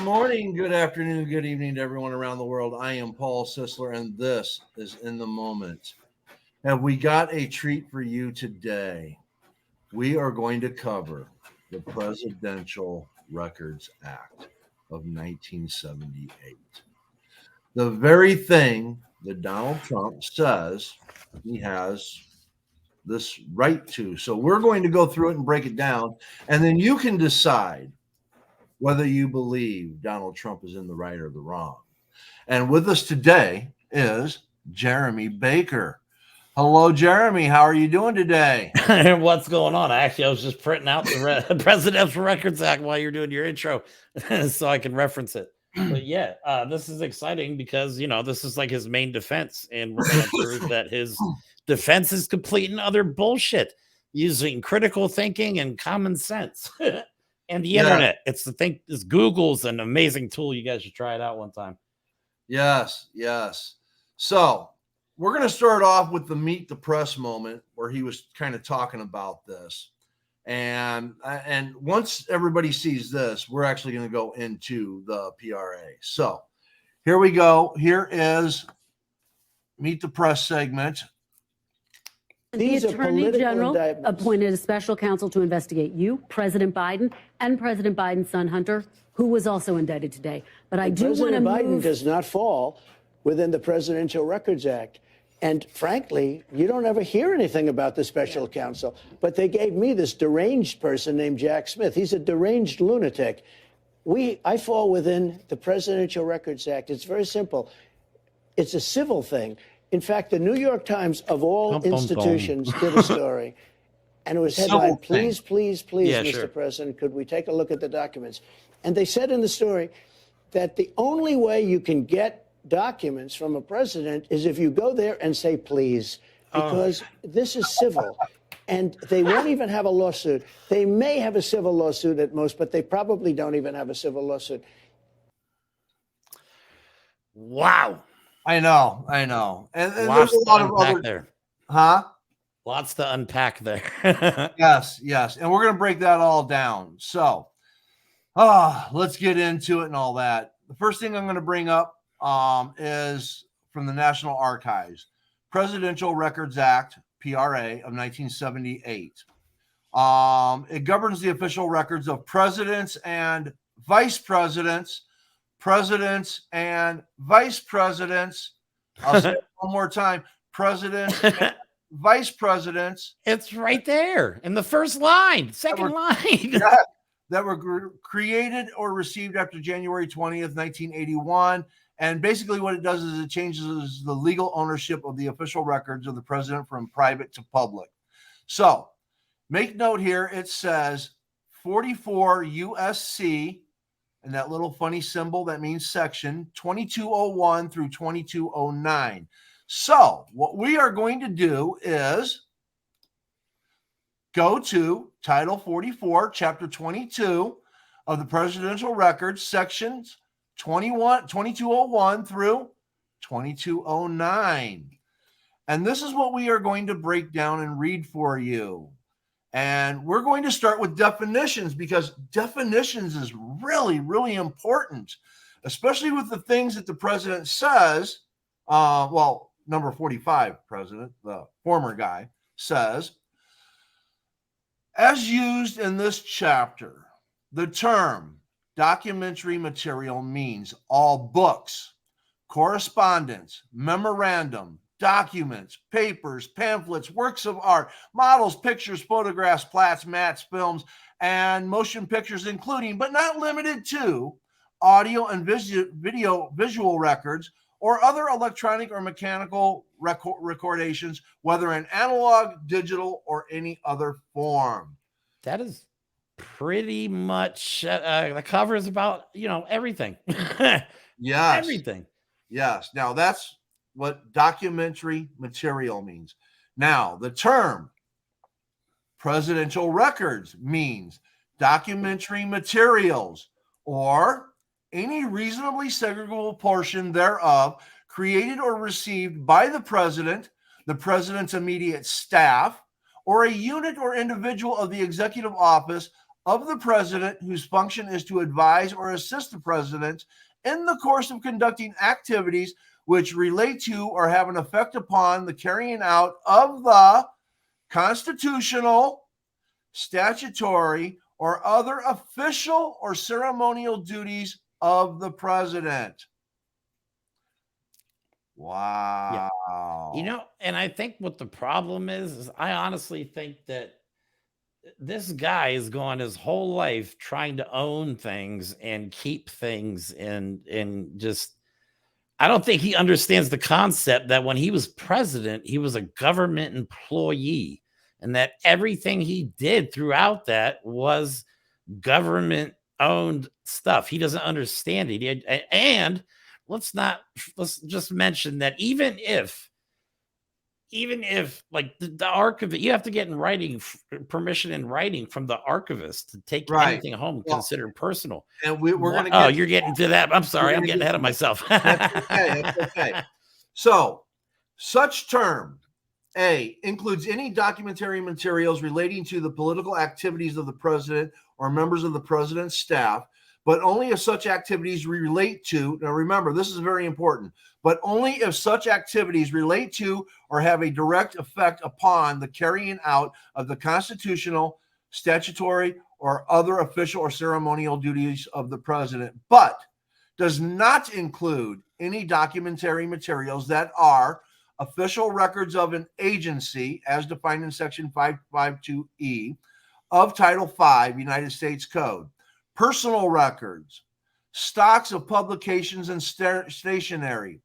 morning, good afternoon, good evening to everyone around the world. I am Paul Sisler, and this is In the Moment. Have we got a treat for you today? We are going to cover the Presidential Records Act of 1978. The very thing that Donald Trump says he has this right to. So we're going to go through it and break it down, and then you can decide whether you believe Donald Trump is in the right or the wrong. And with us today is Jeremy Baker. Hello, Jeremy. How are you doing today? What's going on? Actually, I was just printing out the Presidential Records Act while you're doing your intro so I can reference it. But yeah, this is exciting because, this is like his main defense. And we're going to prove that his defense is complete and utter bullshit using critical thinking and common sense. And the internet. It's Google's an amazing tool. You guys should try it out one time. Yes. So we're going to start off with the Meet the Press moment where he was kind of talking about this. And once everybody sees this, we're actually going to go into the PRA. So here we go. Here is Meet the Press segment. The Attorney General appointed a special counsel to investigate you, President Biden, and President Biden's son, Hunter, who was also indicted today. But I do want to President Biden does not fall within the Presidential Records Act. And frankly, you don't ever hear anything about the special counsel. But they gave me this deranged person named Jack Smith. He's a deranged lunatic. I fall within the Presidential Records Act. It's very simple. It's a civil thing. In fact, the New York Times, of all institutions, did a story. And it was headlined, please, Mr. President, could we take a look at the documents? And they said in the story that the only way you can get documents from a president is if you go there and say, please, because this is civil. And they won't even have a lawsuit. They may have a civil lawsuit at most, but they probably don't even have a civil lawsuit. Wow. I know. And there's a lot of other there. Huh? Lots to unpack there. Yes. And we're going to break that all down. So, let's get into it and all that. The first thing I'm going to bring up is from the National Archives, Presidential Records Act, PRA of 1978. It governs the official records of presidents and vice presidents, and vice presidents. I'll say it one more time. Presidents and vice presidents. It's right there in the first line, second line. That were created or received after January 20th, 1981. And basically what it does is it changes the legal ownership of the official records of the president from private to public. So make note here, it says 44 USC, and that little funny symbol, that means section 2201 through 2209. So what we are going to do is go to Title 44, Chapter 22 of the Presidential Records, sections 2201 through 2209. And this is what we are going to break down and read for you. And we're going to start with definitions because definitions is really, really important, especially with the things that the president says. Number 45 president, the former guy, says, as used in this chapter, the term documentary material means all books, correspondence, memorandum, documents, papers, pamphlets, works of art, models, pictures, photographs, plats, mats, films, and motion pictures, including but not limited to audio and visual records or other electronic or mechanical recordations, whether in analog, digital, or any other form. That is pretty much the cover is about, everything. Yes. Everything. Yes. Now that's what documentary material means. Now, the term presidential records means documentary materials or any reasonably segregable portion thereof created or received by the president's immediate staff, or a unit or individual of the executive office of the president whose function is to advise or assist the president in the course of conducting activities which relate to or have an effect upon the carrying out of the constitutional, statutory, or other official or ceremonial duties of the president. Wow. Yeah. And I think what the problem is I honestly think that this guy has gone his whole life trying to own things and keep things and just I don't think he understands the concept that when he was president, he was a government employee and that everything he did throughout that was government owned stuff. He doesn't understand it. And let's just mention that even if like the archivist, you have to get in writing permission in writing from the archivist to take anything home considered personal. And we're going to you're getting to that. I'm sorry, I'm getting ahead of myself. That's okay. So such term A includes any documentary materials relating to the political activities of the president or members of the president's staff, but only if such activities relate to, now remember, this is very important, but only if such activities relate to or have a direct effect upon the carrying out of the constitutional, statutory, or other official or ceremonial duties of the president, but does not include any documentary materials that are official records of an agency as defined in section 552E of Title V United States Code, personal records, stocks of publications and stationery,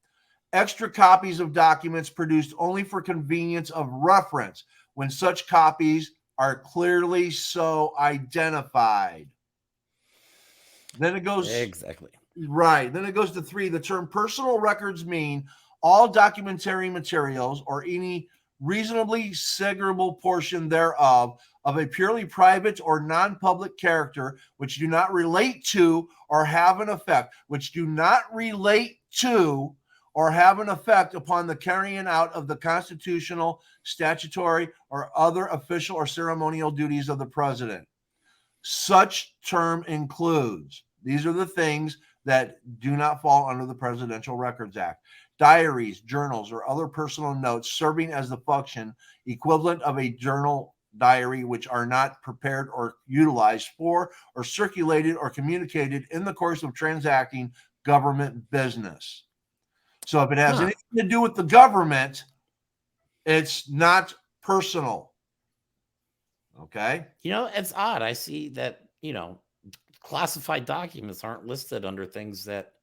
extra copies of documents produced only for convenience of reference when such copies are clearly so identified. Then it goes exactly right. Then it goes to 3. The term personal records mean all documentary materials or any reasonably segregable portion thereof of a purely private or non-public character which do not relate to or have an effect, or have an effect upon the carrying out of the constitutional, statutory, or other official or ceremonial duties of the president. Such term includes, these are the things that do not fall under the Presidential Records Act: diaries, journals, or other personal notes serving as the function equivalent of a journal diary which are not prepared or utilized for or circulated or communicated in the course of transacting government business. So if it has anything to do with the government, it's not personal. Okay. It's odd. I see that, classified documents aren't listed under things that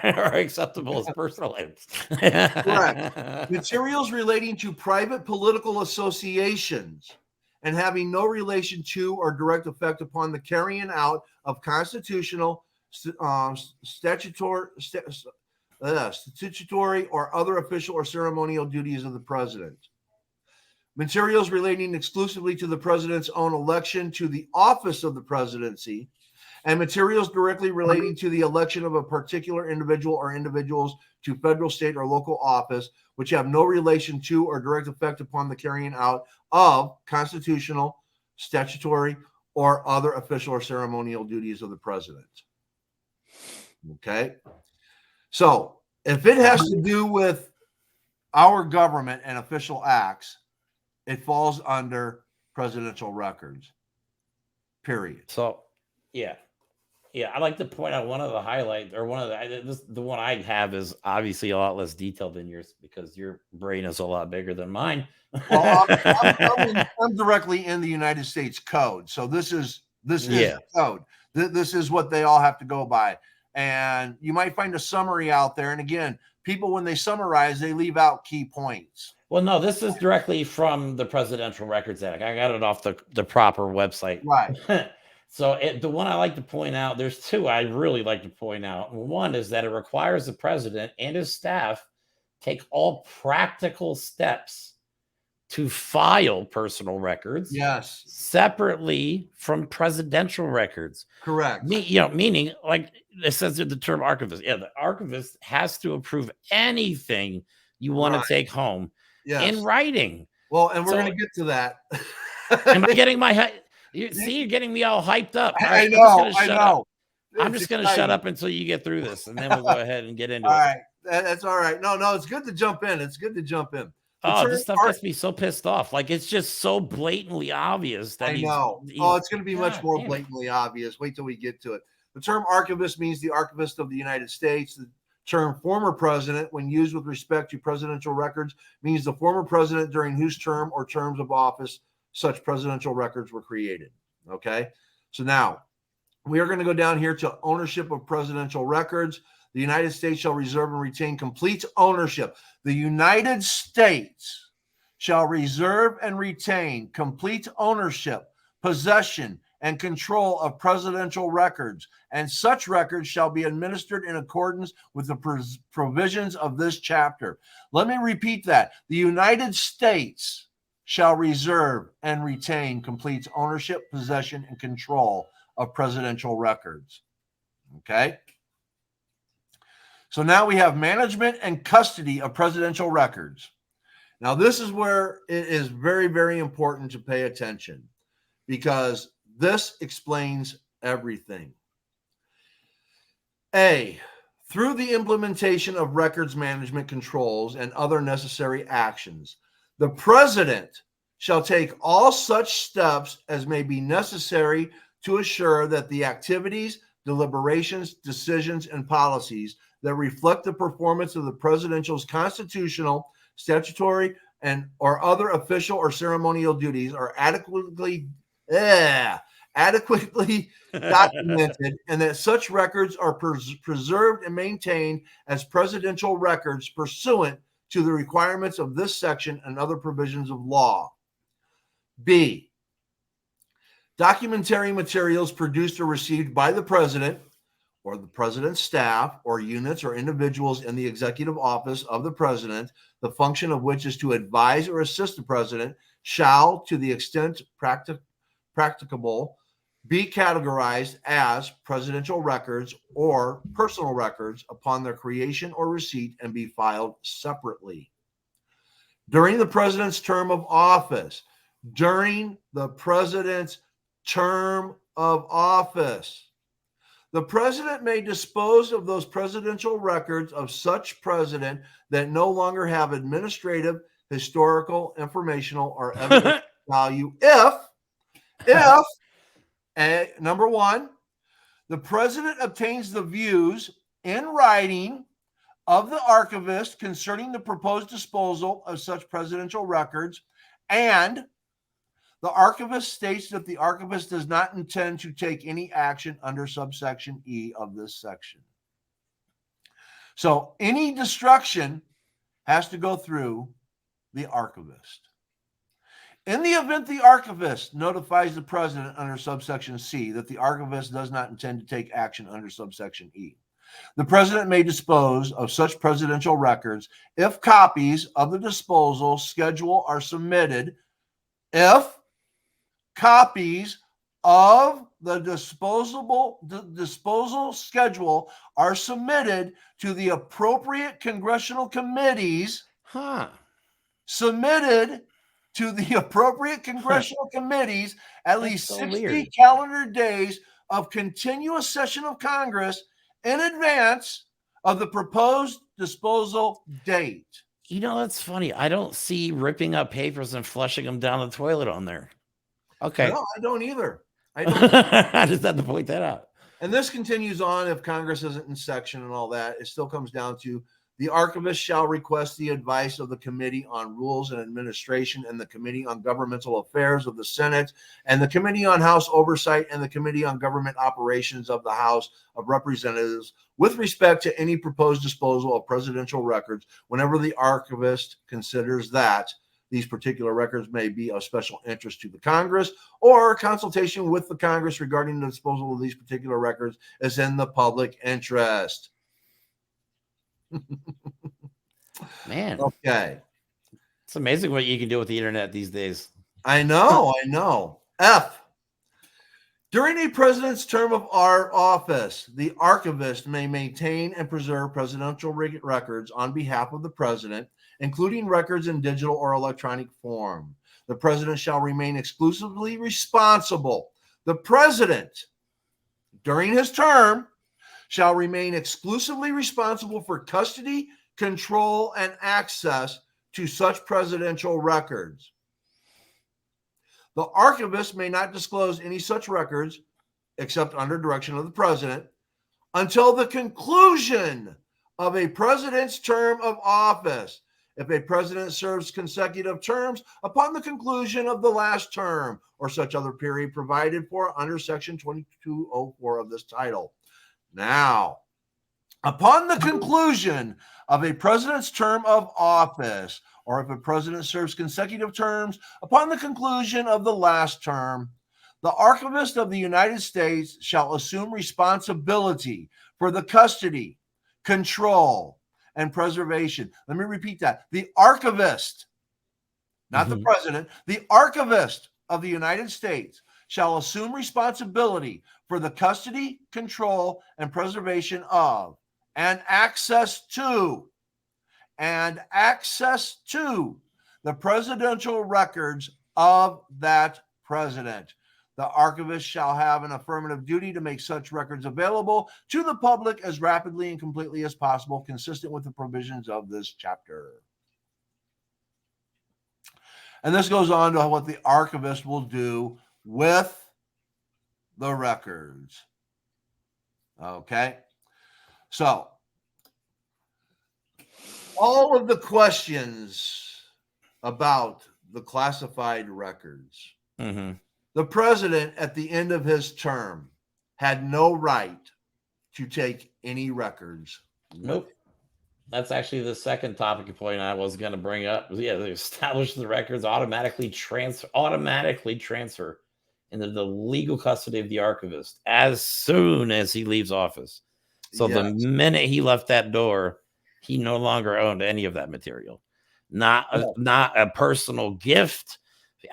are acceptable as personal items. Correct. Materials relating to private political associations and having no relation to or direct effect upon the carrying out of constitutional, statutory, or other official or ceremonial duties of the president. Materials relating exclusively to the president's own election to the office of the presidency, and materials directly relating to the election of a particular individual or individuals to federal, state, or local office, which have no relation to or direct effect upon the carrying out of constitutional, statutory, or other official or ceremonial duties of the president. Okay. So if it has to do with our government and official acts, it falls under presidential records, period. So, yeah. I'd like to point out one of the highlights, or the one I have is obviously a lot less detailed than yours because your brain is a lot bigger than mine. Well, I'm directly in the United States Code, so this is the code. This is what they all have to go by. And you might find a summary out there. And again, people, when they summarize, they leave out key points. Well, no, this is directly from the Presidential Records Act. I got it off the proper website. Right. So the one I like to point out, there's two I really like to point out. One is that it requires the president and his staff take all practical steps to file personal records. Yes. Separately from presidential records. Correct. Meaning, like it says in the term archivist. Yeah, the archivist has to approve anything you want to take home in writing. Well, and we're going to get to that. Am I getting my head? See, you're getting me all hyped up. All I right, know. I know. I'm just going to shut up until you get through this, and then we'll go ahead and get into it. All right. That's all right. No, it's good to jump in. It's good to jump in. This stuff gets me so pissed off. Like, it's just so blatantly obvious that I know. It's going to be much more blatantly obvious. Wait till we get to it. The term archivist means the archivist of the United States. The term former president, when used with respect to presidential records, means the former president during whose term or terms of office such presidential records were created. Okay. So now we are going to go down here to ownership of presidential records. The United States shall reserve and retain complete ownership. The United States shall reserve and retain complete ownership, possession, and control of presidential records, and such records shall be administered in accordance with the provisions of this chapter. Let me repeat that. The United States shall reserve and retain complete ownership, possession, and control of presidential records. Okay? So now we have management and custody of presidential records. Now, this is where it is very, very important to pay attention, because this explains everything. A, through the implementation of records management controls and other necessary actions, the president shall take all such steps as may be necessary to assure that the activities, deliberations, decisions, and policies that reflect the performance of the presidential's constitutional, statutory, and or other official or ceremonial duties are adequately documented, and that such records are preserved and maintained as presidential records pursuant to the requirements of this section and other provisions of law. B, documentary materials produced or received by the president or the president's staff or units or individuals in the executive office of the president, the function of which is to advise or assist the president, shall, to the extent practicable, be categorized as presidential records or personal records upon their creation or receipt and be filed separately. During the president's term of office, the president may dispose of those presidential records of such president that no longer have administrative, historical, informational, or evidence value if number one, the president obtains the views in writing of the archivist concerning the proposed disposal of such presidential records, and the archivist states that the archivist does not intend to take any action under subsection E of this section. So any destruction has to go through the archivist. In the event the archivist notifies the president under subsection C that the archivist does not intend to take action under subsection E, the president may dispose of such presidential records if copies of the disposal schedule are submitted. If copies of the disposal schedule are submitted to the appropriate congressional committees, submitted to the appropriate congressional committees at least 60 calendar days of continuous session of Congress in advance of the proposed disposal date. You know, that's funny. I don't see ripping up papers and flushing them down the toilet on there. Okay. No, I don't either. I just had to point that out. And this continues on if Congress isn't in section and all that. It still comes down to the archivist shall request the advice of the Committee on Rules and Administration and the Committee on Governmental Affairs of the Senate and the Committee on House Oversight and the Committee on Government Operations of the House of Representatives with respect to any proposed disposal of presidential records whenever the archivist considers that these particular records may be of special interest to the Congress, or consultation with the Congress regarding the disposal of these particular records is in the public interest. Man. Okay. It's amazing what you can do with the internet these days. I know. F. During a president's term of our office, the archivist may maintain and preserve presidential records on behalf of the president, including records in digital or electronic form. The president shall remain exclusively responsible. The president, during his term, shall remain exclusively responsible for custody, control, and access to such presidential records. The archivist may not disclose any such records, except under direction of the president, until the conclusion of a president's term of office. If a president serves consecutive terms, upon the conclusion of the last term or such other period provided for under Section 2204 of this title. Now, upon the conclusion of a president's term of office, or if a president serves consecutive terms, upon the conclusion of the last term, the archivist of the United States shall assume responsibility for the custody, control, and preservation. Let me repeat that. The archivist, not the president, the archivist of the United States shall assume responsibility for the custody, control, and preservation of, and access to the presidential records of that president. The archivist shall have an affirmative duty to make such records available to the public as rapidly and completely as possible, consistent with the provisions of this chapter. And this goes on to what the archivist will do with the records. Okay? So, all of the questions about the classified records, the president at the end of his term had no right to take any records. Nope. That's actually the second topic point I was going to bring up. Yeah, they establish the records automatically transfer into the legal custody of the archivist as soon as he leaves office. So the minute he left that door, he no longer owned any of that material. Not a personal gift.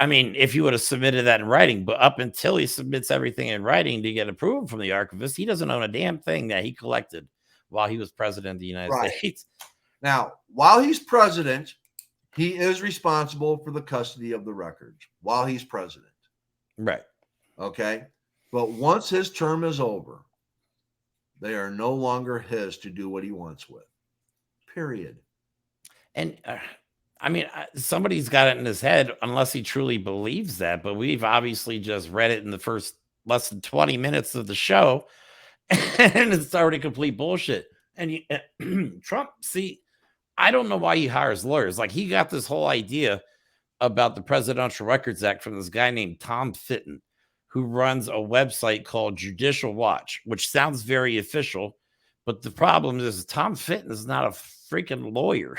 I mean, if you would have submitted that in writing, but up until he submits everything in writing to get approval from the archivist, he doesn't own a damn thing that he collected while he was president of the United States. Now, while he's president, he is responsible for the custody of the records while he's president. Right. Okay. But once his term is over, they are no longer his to do what he wants with. Period. And I mean, somebody's got it in his head, unless he truly believes that. But we've obviously just read it in the first less than 20 minutes of the show, and it's already complete bullshit. And Trump, see, I don't know why he hires lawyers. Like, he got this whole idea about the Presidential Records Act from this guy named Tom Fitton, who runs a website called Judicial Watch, which sounds very official. But the problem is Tom Fitton is not a freaking lawyer.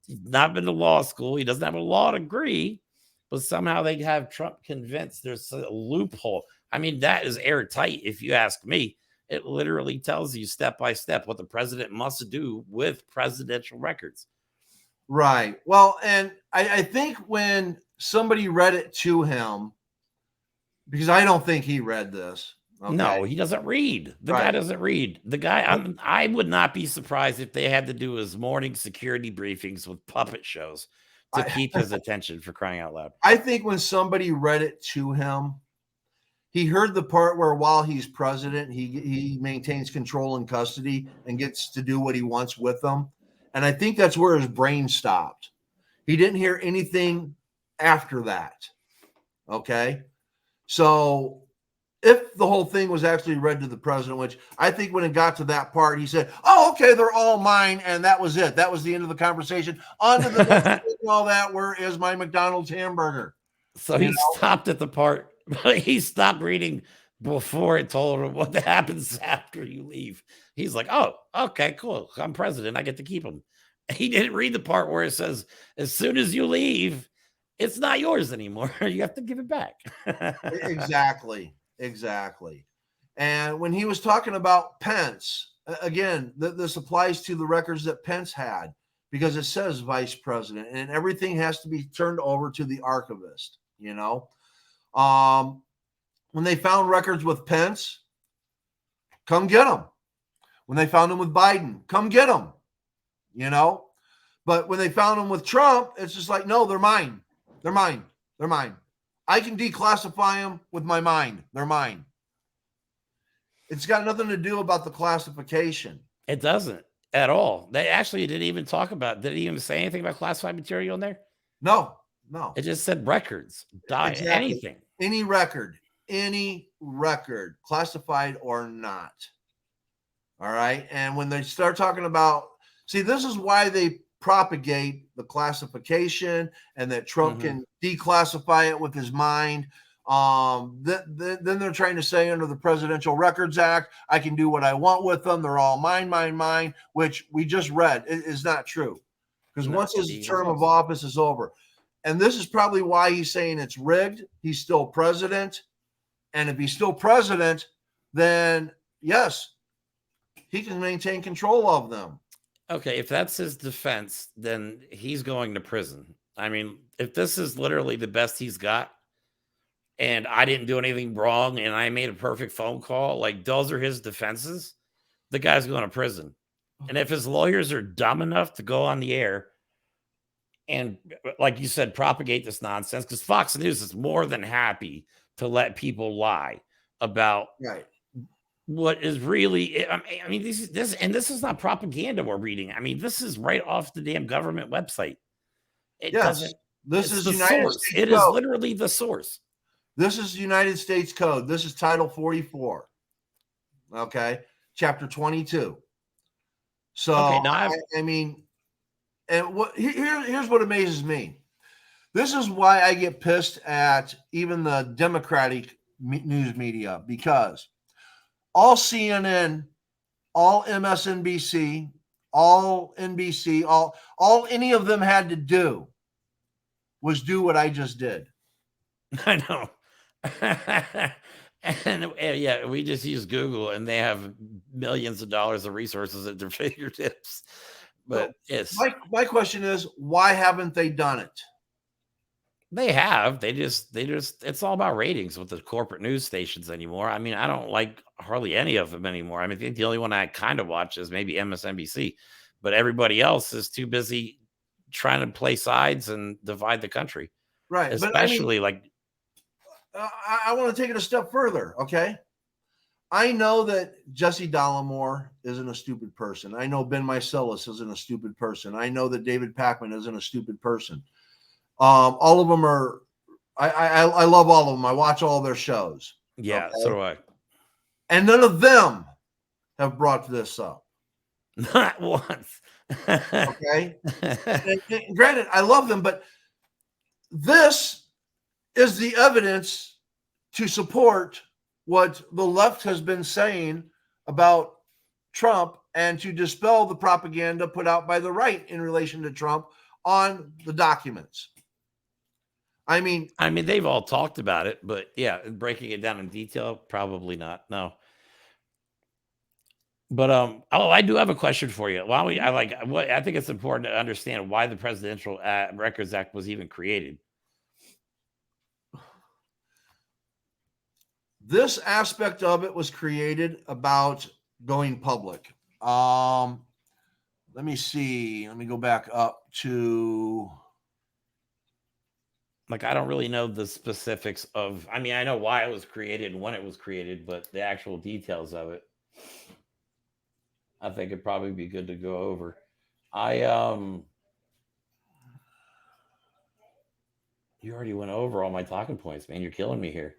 He's not been to law school. He doesn't have a law degree, but somehow they have Trump convinced there's a loophole. I mean, that is airtight, if you ask me. It literally tells you step by step what the president must do with presidential records. Right. Well, and I think when somebody read it to him, because I don't think he read this. Okay? No, he doesn't read. The guy doesn't read. The guy, I would not be surprised if they had to do his morning security briefings with puppet shows to keep his attention, for crying out loud. I think when somebody read it to him, he heard the part where while he's president, he maintains control and custody and gets to do what he wants with them. And I think that's where his brain stopped. He didn't hear anything after that. Okay. So if the whole thing was actually read to the president, which I think when it got to that part, he said, oh, okay, they're all mine. And that was it. That was the end of the conversation. On to the next and all that. Where is my McDonald's hamburger? So he stopped at the part. He stopped reading before it told him what happens after you leave. He's like, oh, okay, cool. I'm president. I get to keep him. He didn't read the part where it says, as soon as you leave, it's not yours anymore. You have to give it back. Exactly. And when he was talking about Pence, again, this applies to the records that Pence had, because it says vice president and everything has to be turned over to the archivist, you know. When they found records with Pence, come get them. When they found them with Biden, come get them, you know. But when they found them with Trump, it's just like, no, they're mine. They're mine. They're mine. I can declassify them with my mind. They're mine. It's got nothing to do about the classification. It doesn't at all. They actually didn't even talk about. Did it even say anything about classified material in there? No. It just said records, Exactly. anything. Any record, classified or not. All right. And when they start talking about, see, this is why they propagate the classification and that Trump can declassify it with his mind. Then they're trying to say under the Presidential Records Act, I can do what I want with them. They're all mine, which we just read is not true. Because once his term of office is over, and this is probably why he's saying it's rigged, he's still president. And if he's still president, then yes, he can maintain control of them. Okay, if that's his defense, then he's going to prison. I mean, if this is literally the best he's got, and I didn't do anything wrong, and I made a perfect phone call, like those are his defenses, the guy's going to prison. And if his lawyers are dumb enough to go on the air and, like you said, propagate this nonsense, because Fox News is more than happy to let people lie about what is really. I mean, this is not propaganda we're reading. I mean, this is right off the damn government website. This is the United source. States It Code. is literally the source. This is United States Code. This is Title 44. Okay, Chapter 22. So I mean, and here's what amazes me. This is why I get pissed at even the Democratic news media, because all CNN, all MSNBC, all NBC, all any of them had to do was do what I just did. I know. And yeah, we just use Google and they have millions of dollars of resources at their fingertips. But it's my question is, why haven't they done it? They have. They just it's all about ratings with the corporate news stations anymore. I mean, I don't like hardly any of them anymore. I mean, I think the only one I kind of watch is maybe MSNBC, but everybody else is too busy trying to play sides and divide the country. Right. Especially I want to take it a step further. Okay. I know that Jesse Dollemore isn't a stupid person. I know Ben Meiselas isn't a stupid person. I know that David Pakman isn't a stupid person. All of them are, I love all of them. I watch all their shows. Yeah, so do I. And none of them have brought this up. Not once. Okay. and granted, I love them, but this is the evidence to support what the left has been saying about Trump and to dispel the propaganda put out by the right in relation to Trump on the documents. I mean, they've all talked about it, but yeah, breaking it down in detail, probably not. No. But I do have a question for you. I think it's important to understand why the Presidential Records Act was even created. This aspect of it was created about going public. Let me see. Let me go back up to. I don't really know the specifics of. I mean, I know why it was created and when it was created, but the actual details of it, I think it'd probably be good to go over. You already went over all my talking points, man. You're killing me here.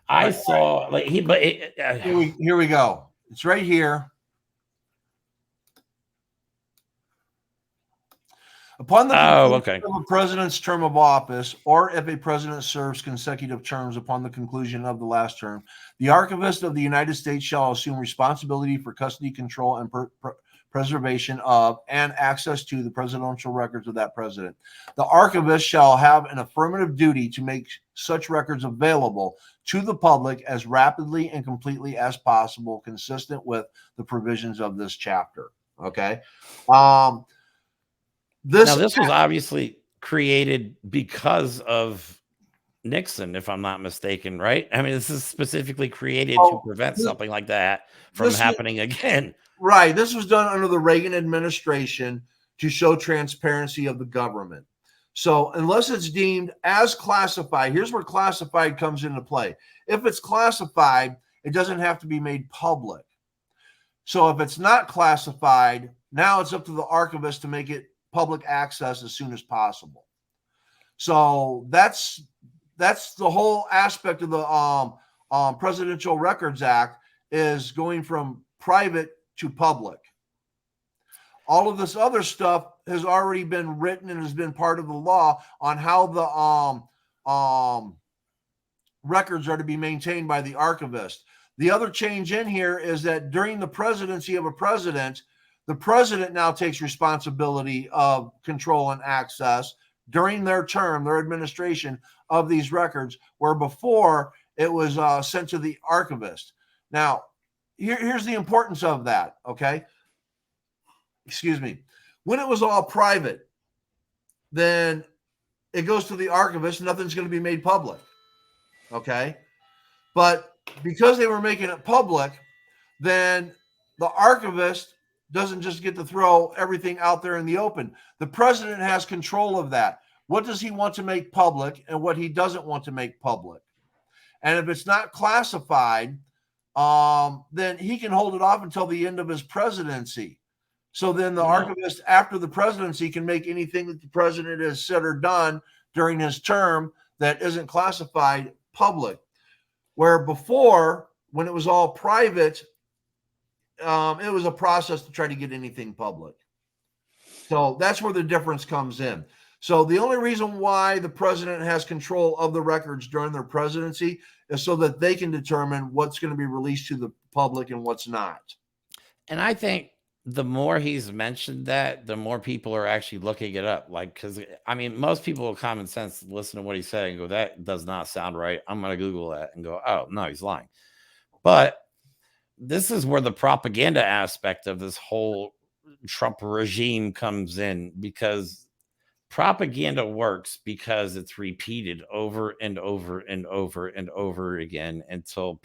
I saw here we go. It's right here. Upon the conclusion of a president's term of office, or if a president serves consecutive terms upon the conclusion of the last term, the archivist of the United States shall assume responsibility for custody, control, and preservation of and access to the presidential records of that president. The archivist shall have an affirmative duty to make such records available to the public as rapidly and completely as possible, consistent with the provisions of this chapter. Okay. This was obviously created because of Nixon, if I'm not mistaken, right? I mean, this is specifically created to prevent something like that from happening again. Right. This was done under the Reagan administration to show transparency of the government. So unless it's deemed as classified, here's where classified comes into play. If it's classified, it doesn't have to be made public. So if it's not classified, now it's up to the archivist to make it public access as soon as possible. So that's the whole aspect of the Presidential Records Act, is going from private to public. All of this other stuff has already been written and has been part of the law on how the records are to be maintained by the archivist. The other change in here is that during the presidency of a president, the president now takes responsibility of control and access during their term, their administration of these records, where before it was sent to the archivist. Now, here's the importance of that, okay? Excuse me. When it was all private, then it goes to the archivist. Nothing's going to be made public, okay? But because they were making it public, then the archivist doesn't just get to throw everything out there in the open. The president has control of that. What does he want to make public and what he doesn't want to make public? And if it's not classified, then he can hold it off until the end of his presidency. So then the archivist after the presidency can make anything that the president has said or done during his term that isn't classified public. Where before, when it was all private, it was a process to try to get anything public. So that's where the difference comes in. So the only reason why the president has control of the records during their presidency is so that they can determine what's going to be released to the public and what's not. And I think the more he's mentioned that, the more people are actually looking it up. Like, because I mean, most people with common sense listen to what he's saying and go, that does not sound right. I'm going to Google that and go, oh, no, he's lying. But this is where the propaganda aspect of this whole Trump regime comes in, because propaganda works because it's repeated over and over and over and over again until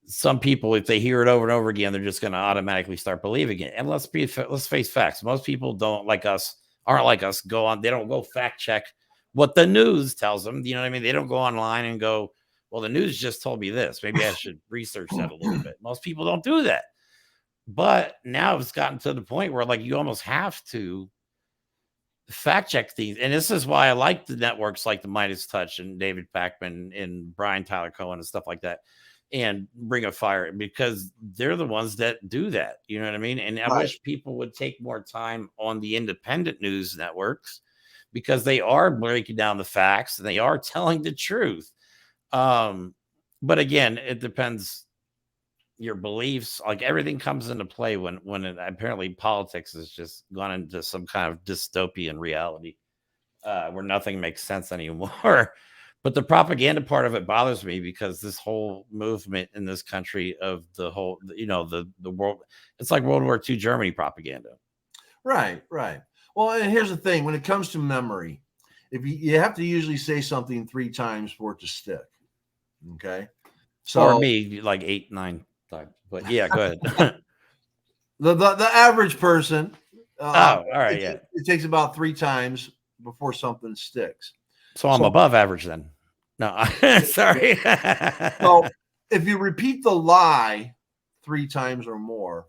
some people, if they hear it over and over again, they're just going to automatically start believing it. And let's face facts. Most people aren't like us, they don't go fact check what the news tells them. You know what I mean? They don't go online and go, well, the news just told me this. Maybe I should research that a little bit. Most people don't do that. But now it's gotten to the point where like you almost have to fact check these. And this is why I like the networks like the Midas Touch and David Pakman and Brian Tyler Cohen and stuff like that, and Ring of Fire, because they're the ones that do that. You know what I mean? And I wish people would take more time on the independent news networks, because they are breaking down the facts and they are telling the truth. But again, it depends your beliefs. Like everything comes into play when apparently politics has just gone into some kind of dystopian reality where nothing makes sense anymore. But the propaganda part of it bothers me, because this whole movement in this country of the whole, the world, it's like World War II Germany propaganda. Right. Well, and here's the thing: when it comes to memory, if you have to usually say something 3 times for it to stick. Okay. So or me, like 8, 9 times. But yeah, go ahead. the average person. All right. It takes about 3 times before something sticks. So I'm above average then. No, sorry. So if you repeat the lie 3 times or more,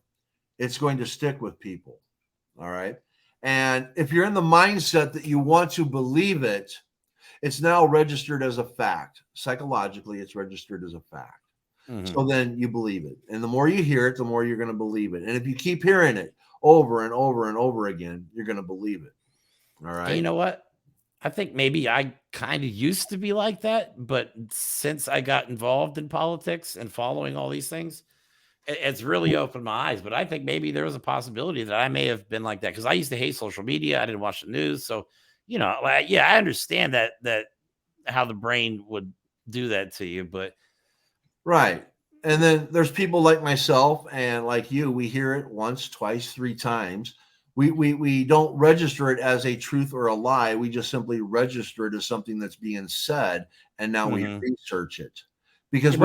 it's going to stick with people. All right. And if you're in the mindset that you want to believe it, it's now registered as a fact. Psychologically, it's registered as a fact. Mm-hmm. So then you believe it. And the more you hear it, the more you're going to believe it. And if you keep hearing it over and over and over again, you're going to believe it. All right. And you know what? I think maybe I kind of used to be like that, but since I got involved in politics and following all these things, it's really opened my eyes. But I think maybe there was a possibility that I may have been like that, because I used to hate social media. I didn't watch the news. So, I understand that how the brain would do that to you, but. Right. And then there's people like myself and like you, we hear it once, twice, 3 times. We don't register it as a truth or a lie. We just simply register it as something that's being said, and now we research it because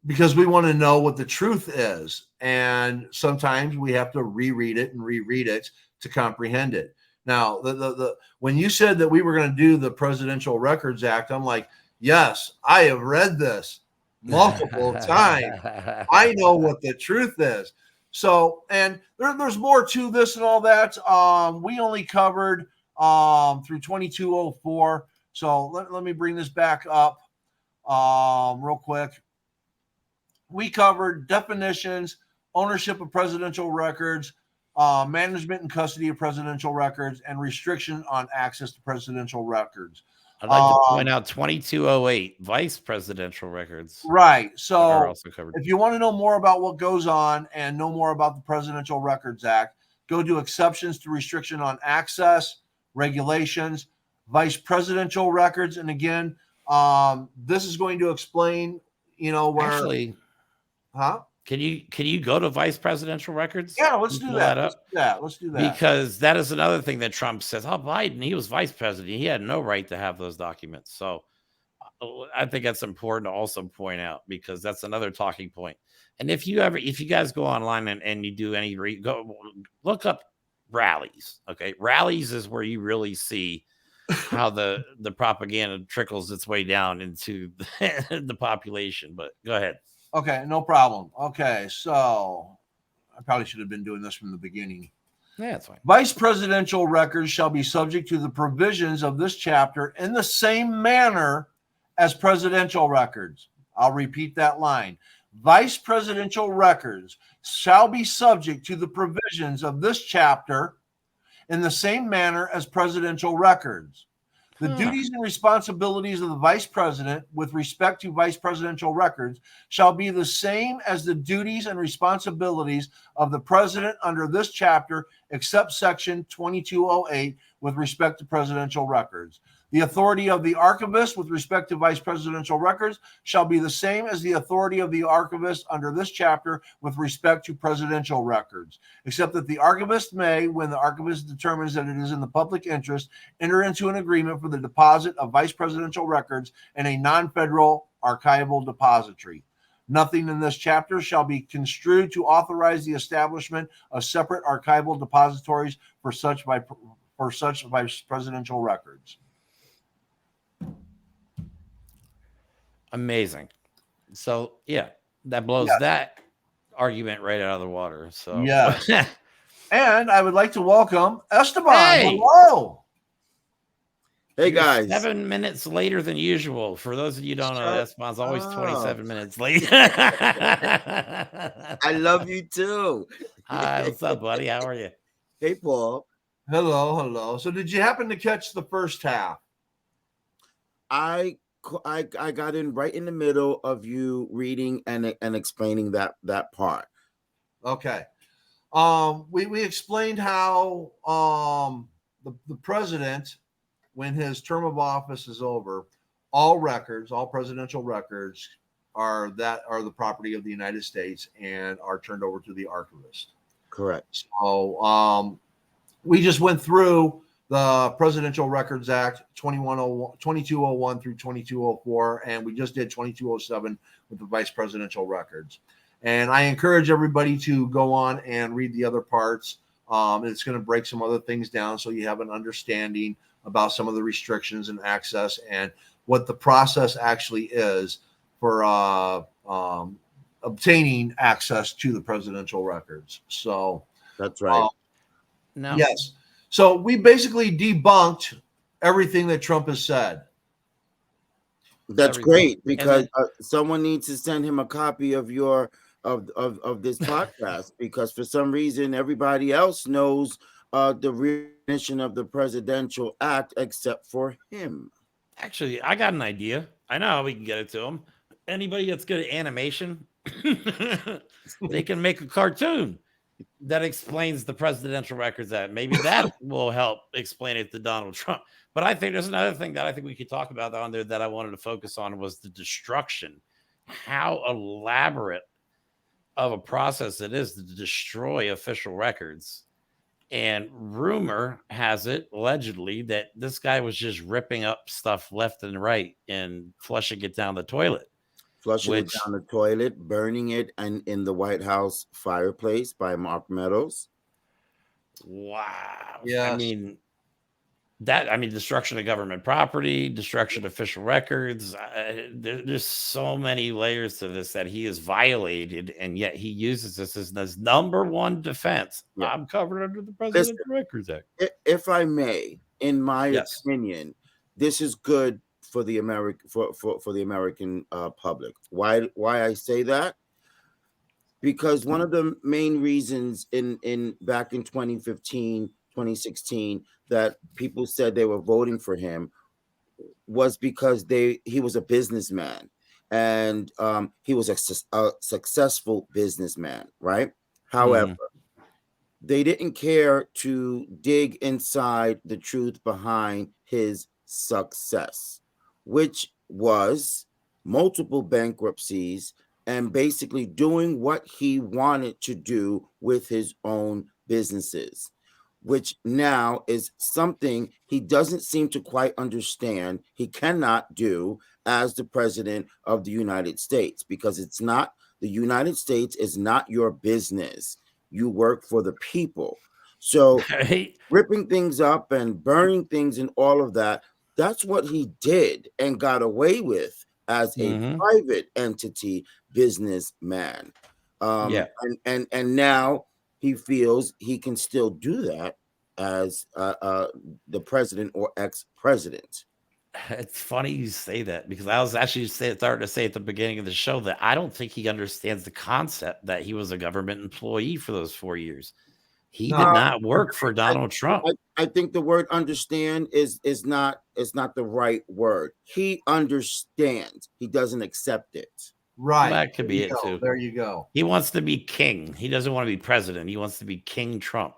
because we want to know what the truth is, and sometimes we have to reread it to comprehend it. Now, the when you said that we were going to do the Presidential Records Act, I'm like, yes, I have read this multiple times. I know what the truth is. So, and there's more to this and all that. We only covered through 2204. So let me bring this back up real quick. We covered definitions, ownership of presidential records, management and custody of presidential records, and restriction on access to presidential records. I'd like to point out 2208 vice presidential records. Right. So are also covered. If you want to know more about what goes on and know more about the Presidential Records Act, go to exceptions to restriction on access, regulations, vice presidential records. And again, this is going to explain, where Actually, Can you go to vice presidential records? Yeah, let's do that. Let's do that. Because that is another thing that Trump says. Oh, Biden, he was vice president. He had no right to have those documents. So I think that's important to also point out, because that's another talking point. And if you guys go online and you do any go look up rallies. Okay. Rallies is where you really see how the propaganda trickles its way down into the population. But go ahead. Okay, no problem. Okay, so I probably should have been doing this from the beginning. Yeah, that's fine. Vice presidential records shall be subject to the provisions of this chapter in the same manner as presidential records. I'll repeat that line. Vice presidential records shall be subject to the provisions of this chapter in the same manner as presidential records. The duties and responsibilities of the vice president with respect to vice presidential records shall be the same as the duties and responsibilities of the president under this chapter, except section 2208 with respect to presidential records. The authority of the archivist with respect to vice presidential records shall be the same as the authority of the archivist under this chapter with respect to presidential records, except that the archivist may, when the archivist determines that it is in the public interest, enter into an agreement for the deposit of vice presidential records in a non-federal archival depository. Nothing in this chapter shall be construed to authorize the establishment of separate archival depositories for such vice presidential records. Amazing. So yeah, that blows that argument right out of the water. So yes. And I would like to welcome Esteban. Hey. Hello. Hey guys. 7 minutes later than usual. For those of you who don't know, Esteban's always 27 minutes late. I love you too. Hi, what's up, buddy? How are you? Hey, Paul. Hello. So did you happen to catch the first half? I got in right in the middle of you reading and explaining that part. Okay. We explained how the president, when his term of office is over, all presidential records are the property of the United States and are turned over to the archivist. Correct. So we just went through the Presidential Records Act 2201 through 2204, and we just did 2207 with the vice presidential records. And I encourage everybody to go on and read the other parts. It's going to break some other things down so you have an understanding about some of the restrictions and access and what the process actually is for obtaining access to the presidential records. So that's right. No. Yes. So we basically debunked everything that Trump has said. That's great, because someone needs to send him a copy of your of this podcast, because for some reason everybody else knows the recognition of the Presidential Act except for him. Actually, I got an idea. I know how we can get it to him. Anybody that's good at animation, they can make a cartoon that explains the Presidential Records Act. Maybe that will help explain it to Donald Trump. But I think there's another thing that I think we could talk about on there that I wanted to focus on, was the destruction. How elaborate of a process it is to destroy official records. And rumor has it, allegedly, that this guy was just ripping up stuff left and right and flushing it down the toilet. Flushing it down the toilet, burning it, and in the White House fireplace by Mark Meadows. Wow. Yeah. I mean, that, I mean, destruction of government property, destruction of official records. There's so many layers to this that he has violated, and yet he uses this as his number one defense. Yeah. I'm covered under the Presidential Records Act. If I may, in my Yes. opinion, this is good for the American public. Why I say that? Because one of the main reasons in back in 2015, 2016 that people said they were voting for him was because he was a businessman, and he was a successful businessman, right? However, they didn't care to dig inside the truth behind his success, which was multiple bankruptcies and basically doing what he wanted to do with his own businesses, which now is something he doesn't seem to quite understand he cannot do as the president of the United States, because it's not, the United States is not your business. You work for the people. So ripping things up and burning things and all of that, that's what he did and got away with as a private entity businessman. And now he feels he can still do that as the president or ex-president. It's funny you say that, because I was actually starting to say at the beginning of the show that I don't think he understands the concept that he was a government employee for those 4 years. He did not work for Donald Trump. I think the word understand is not the right word. He understands. He doesn't accept it. Right. That could be it too. There you go. He wants to be king. He doesn't want to be president. He wants to be King Trump.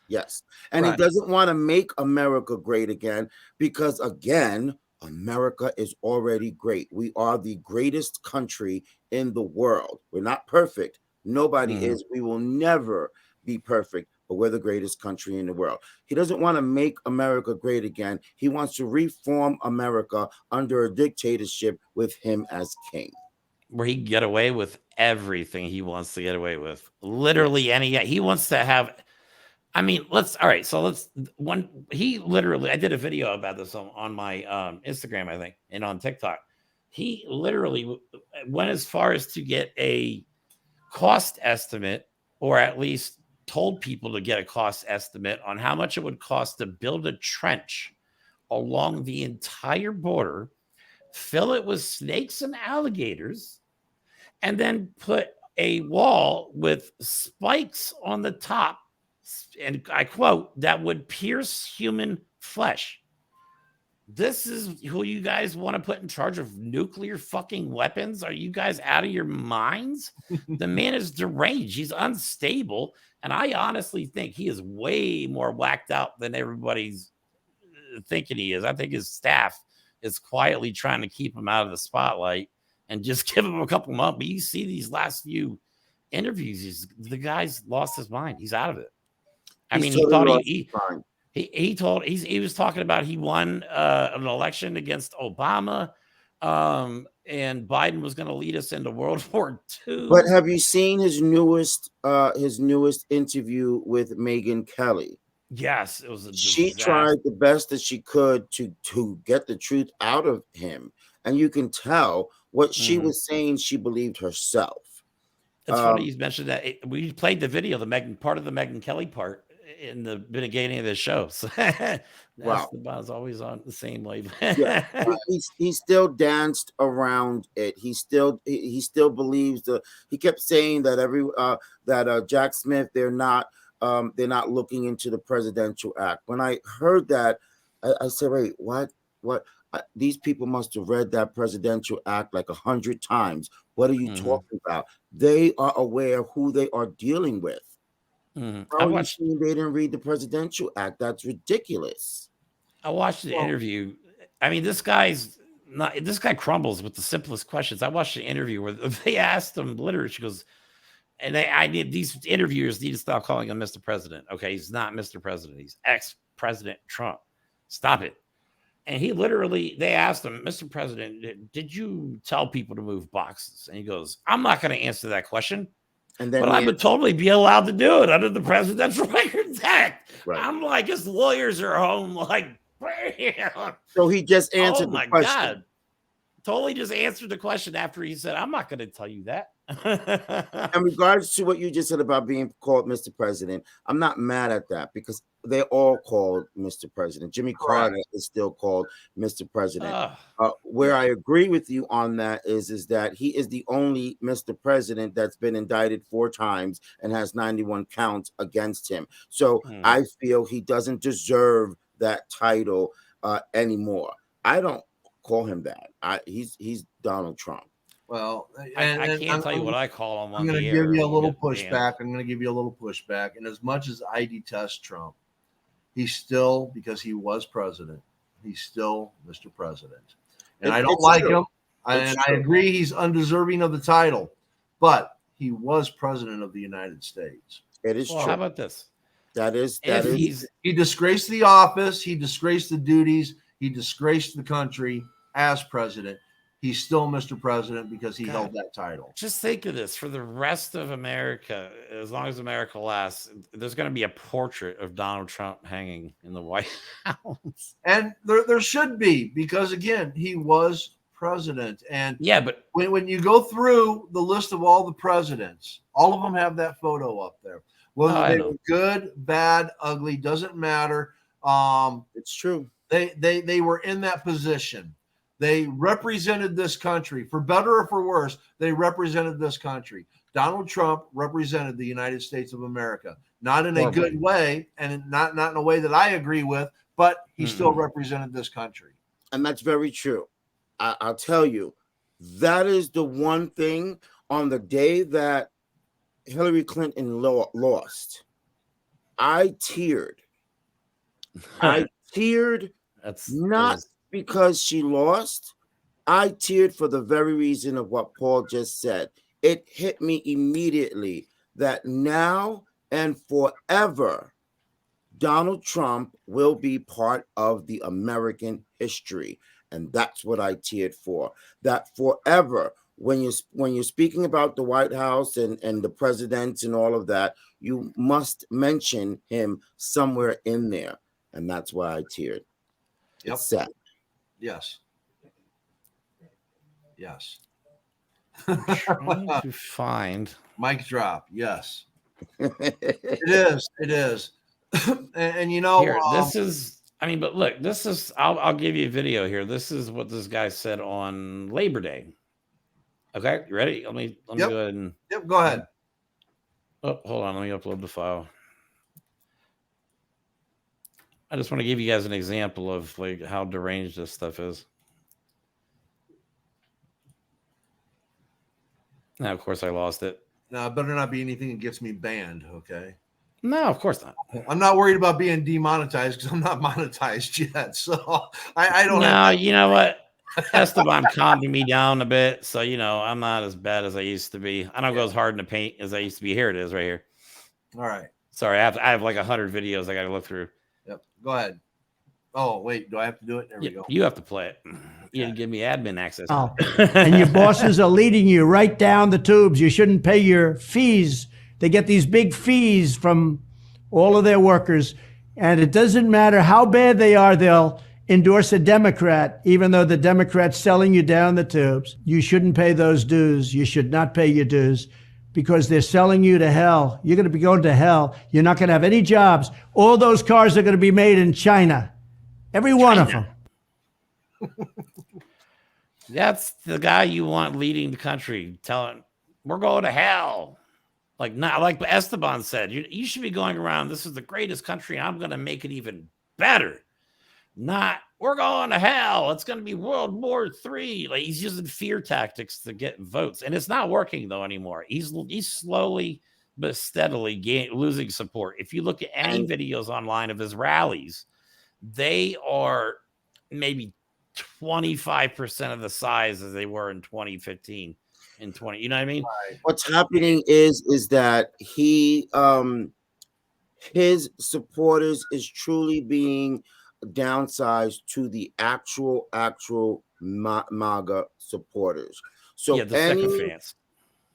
Yes. And he doesn't want to make America great again, because again, America is already great. We are the greatest country in the world. We're not perfect. Nobody is. We will never be perfect, but we're the greatest country in the world. He doesn't want to make America great again. He wants to reform America under a dictatorship with him as king, where he can get away with everything he wants to get away with. Literally he wants to have, I mean, he literally, I did a video about this on my Instagram, I think, and on TikTok. He literally went as far as to get a cost estimate, or at least told people to get a cost estimate on how much it would cost to build a trench along the entire border, fill it with snakes and alligators, and then put a wall with spikes on the top, and I quote, that would pierce human flesh. This is who you guys want to put in charge of nuclear fucking weapons? Are you guys out of your minds? The man is deranged. He's unstable. And I honestly think he is way more whacked out than everybody's thinking he is. I think his staff is quietly trying to keep him out of the spotlight and just give him a couple months. But you see these last few interviews, the guy's lost his mind. He's out of it. I mean, he thought he was talking about he won an election against Obama, and Biden was going to lead us into World War II. But have you seen his newest interview with Megyn Kelly? Yes, it was. She tried the best that she could to get the truth out of him, and you can tell what she was saying. She believed herself. It's funny you mentioned that. We played the video, part of the Megyn Kelly part in the beginning of the show. So wow, the buzz always on the same wave. Yeah, he still danced around it. He still believes he kept saying that that Jack Smith, they're not looking into the Presidential Act. When I heard that, I said, wait, what? These people must have read that Presidential Act like 100 times. What are you talking about? They are aware of who they are dealing with. How are you saying they didn't read the Presidential Act? That's ridiculous. I watched the interview. I mean, this guy crumbles with the simplest questions. I watched the interview where they asked him literally, she goes, and these interviewers need to stop calling him Mr. President. Okay, he's not Mr. President. He's ex-President Trump. Stop it. And they asked him, Mr. President, did you tell people to move boxes? And he goes, I'm not going to answer that question. But I would totally be allowed to do it under the Presidential Records Act. Right. I'm like, his lawyers are home like Bam! So he just Oh answered my the question. God. Totally just answered the question after he said, I'm not going to tell you that. In regards to what you just said about being called Mr. President, I'm not mad at that because they're all called Mr. President. Jimmy Carter is still called Mr. President. Where I agree with you on that is that he is the only Mr. President that's been indicted 4 times and has 91 counts against him. So I feel he doesn't deserve that title anymore. I don't call him that. He's Donald Trump. Well, I can't tell you what I call him. I'm going to give you a little pushback. I'm going to give you a little pushback. And as much as I detest Trump, he's still, because he was president, he's still Mr. President. And I don't like him. And I agree he's undeserving of the title, but he was president of the United States. It is true. How about this? That is. He disgraced the office. He disgraced the duties. He disgraced the country as president. He's still Mr. President because he held that title. Just think of this. For the rest of America, as long as America lasts, there's going to be a portrait of Donald Trump hanging in the White House. And there should be, because, again, he was president. And yeah, but when you go through the list of all the presidents, all of them have that photo up there. Whether they were good, bad, ugly, doesn't matter. It's true. They were in that position. They represented this country, for better or for worse. They represented this country. Donald Trump represented the United States of America, not in a good way, and not in a way that I agree with, but he still represented this country. And that's very true. I'll tell you, that is the one thing on the day that Hillary Clinton lost, I teared. I teared. That's because she lost. I teared for the very reason of what Paul just said. It hit me immediately that now and forever, Donald Trump will be part of the American history. And that's what I teared for. That forever, when you're speaking about the White House and the presidents and all of that, you must mention him somewhere in there. And that's why I teared. Yep. It's sad. Yes. Yes. Trying to find mic drop. Yes. It is. It is. and you know, here, this is. I mean, but look, this is. I'll give you a video here. This is what this guy said on Labor Day. Okay, you ready? Let me go ahead and. Yep. Go ahead. Oh, hold on. Let me upload the file. I just want to give you guys an example of like how deranged this stuff is. Now, of course, I lost it. Now, it better not be anything that gets me banned, okay? No, of course not. I'm not worried about being demonetized because I'm not monetized yet. So I don't. No, you know what? Esteban calmed me down a bit. So, you know, I'm not as bad as I used to be. I don't go as hard in the paint as I used to be. Here it is right here. All right. Sorry, I have like 100 videos I got to look through. Yep. Go ahead. Oh, wait. Do I have to do it? There we go. You have to play it. You give me admin access. Oh. And your bosses are leading you right down the tubes. You shouldn't pay your fees. They get these big fees from all of their workers. And it doesn't matter how bad they are, they'll endorse a Democrat, even though the Democrat's selling you down the tubes. You shouldn't pay those dues. You should not pay your dues because they're selling you to hell. You're going to be going to hell. You're not going to have any jobs. All those cars are going to be made in China. Every one of them. That's the guy you want leading the country, telling we're going to hell. Like not like Esteban said, you should be going around. This is the greatest country. I'm going to make it even better. Not we're going to hell. It's going to be World War III. Like he's using fear tactics to get votes, and it's not working though anymore. He's slowly but steadily losing support. If you look at any videos online of his rallies, they are maybe 25% of the size as they were in 2015 and 20. You know what I mean? What's happening is that he his supporters is truly being downsized to the actual MAGA supporters. So yeah, the second fans.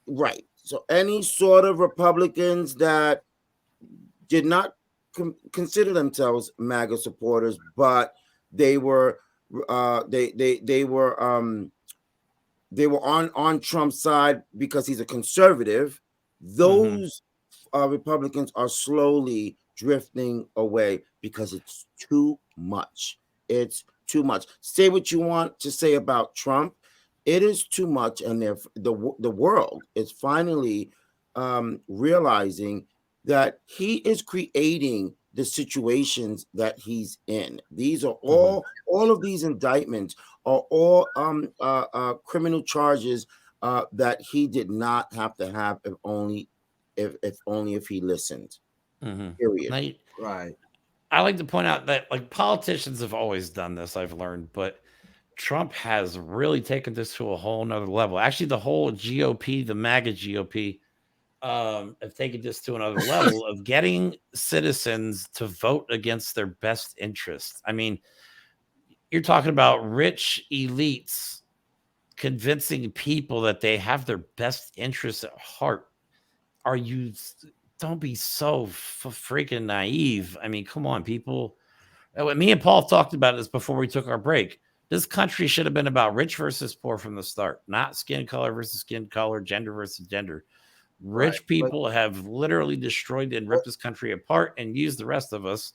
Right. So any sort of Republicans that did not consider themselves MAGA supporters, but they were they were on Trump's side because he's a conservative. Those Republicans are slowly drifting away because it's too much. It's too much. Say what you want to say about Trump. It is too much, and the world is finally realizing that he is creating the situations that he's in. These are all of these indictments are all criminal charges that he did not have to have if he listened. Period. Now, Right. I like to point out that like politicians have always done this, I've learned, but Trump has really taken this to a whole nother level. Actually, the whole GOP, the MAGA GOP, have taken this to another level of getting citizens to vote against their best interests. I mean, you're talking about rich elites convincing people that they have their best interests at heart. Don't be so freaking naive. I mean, come on, people. Me and Paul talked about this before we took our break. This country should have been about rich versus poor from the start, not skin color versus skin color, gender versus gender. Rich people have literally destroyed and ripped this country apart and used the rest of us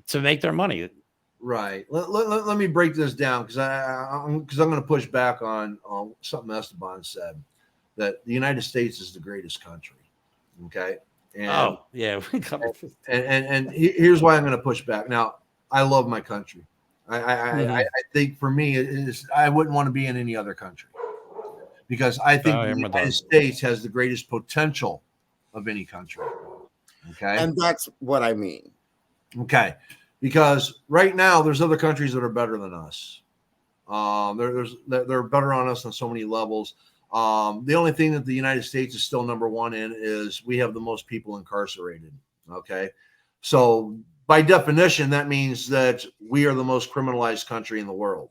to make their money. Right. Let me break this down because I'm going to push back on something Esteban said, that the United States is the greatest country. Okay. And, and here's why I'm going to push back. Now, I love my country. I think for me, I wouldn't want to be in any other country because I think the United States has the greatest potential of any country. Okay. And that's what I mean. Okay. Because right now there's other countries that are better than us. They're better on us on so many levels. The only thing that the United States is still number one in is we have the most people incarcerated. Okay. So by definition, that means that we are the most criminalized country in the world.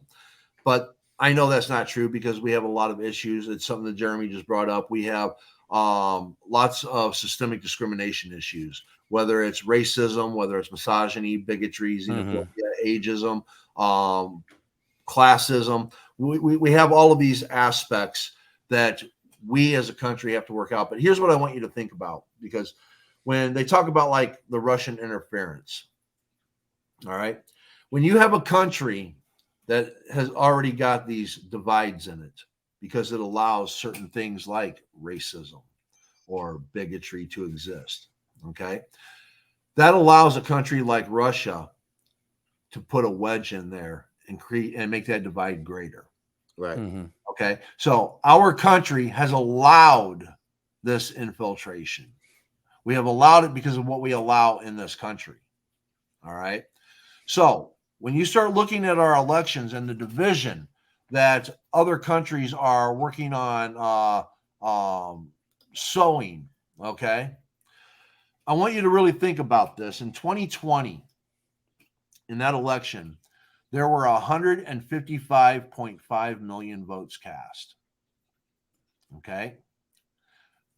But I know that's not true because we have a lot of issues. It's something that Jeremy just brought up. We have lots of systemic discrimination issues, whether it's racism, whether it's misogyny, bigotry, xenophobia, ageism, classism. We have all of these aspects that we as a country have to work out. But here's what I want you to think about, because when they talk about like the Russian interference, all right, when you have a country that has already got these divides in it because it allows certain things like racism or bigotry to exist, okay, that allows a country like Russia to put a wedge in there and create and make that divide greater. Right. Okay. So our country has allowed this infiltration. We have allowed it because of what we allow in this country. All right. So when you start looking at our elections and the division that other countries are working on sowing, okay, I want you to really think about this. In 2020, in that election, there were 155.5 million votes cast. Okay.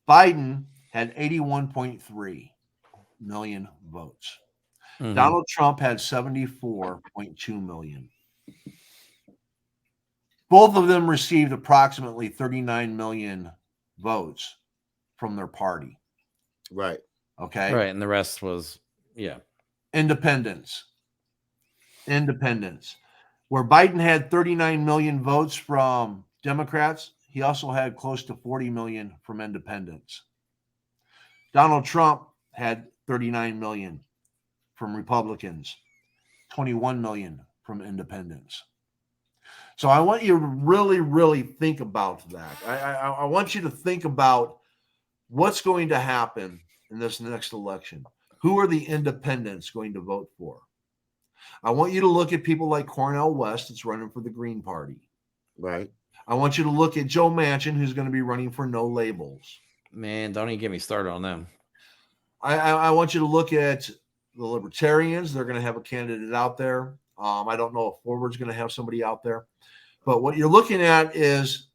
Biden had 81.3 million votes. Donald Trump had 74.2 million. Both of them received approximately 39 million votes from their party. Right. Okay. Right. And the rest was, Independents. Where Biden had 39 million votes from Democrats, he also had close to 40 million from independents. Donald Trump had 39 million from Republicans, 21 million from independents. So I want you to really, really think about that. I want you to think about what's going to happen in this next election. Who are the independents going to vote for? I want you to look at people like Cornel West, that's running for the Green Party. Right. I want you to look at Joe Manchin, who's going to be running for No Labels. Man, don't even get me started on them. I want you to look at the Libertarians. They're going to have a candidate out there. I don't know if Forward's going to have somebody out there. But what you're looking at is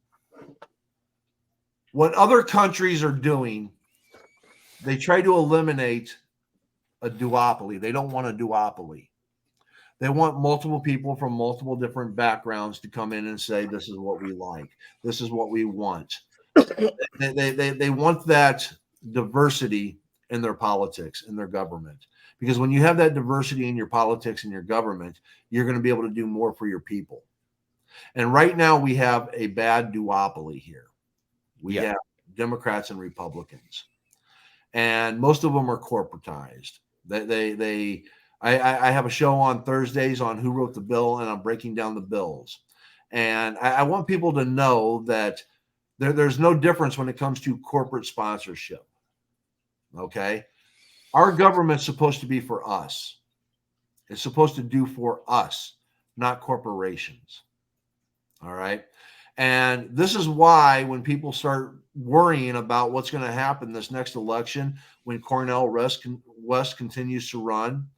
what other countries are doing. They try to eliminate a duopoly. They don't want a duopoly. They want multiple people from multiple different backgrounds to come in and say, this is what we like. This is what we want. They want that diversity in their politics, in their government. Because when you have that diversity in your politics and your government, you're going to be able to do more for your people. And right now we have a bad duopoly here. We have Democrats and Republicans, and most of them are corporatized. I have a show on Thursdays on Who Wrote the Bill, and I'm breaking down the bills. And I want people to know that there's no difference when it comes to corporate sponsorship. Okay. Our government's supposed to be for us. It's supposed to do for us, not corporations. All right. And this is why when people start worrying about what's going to happen this next election, when Cornel West continues to run,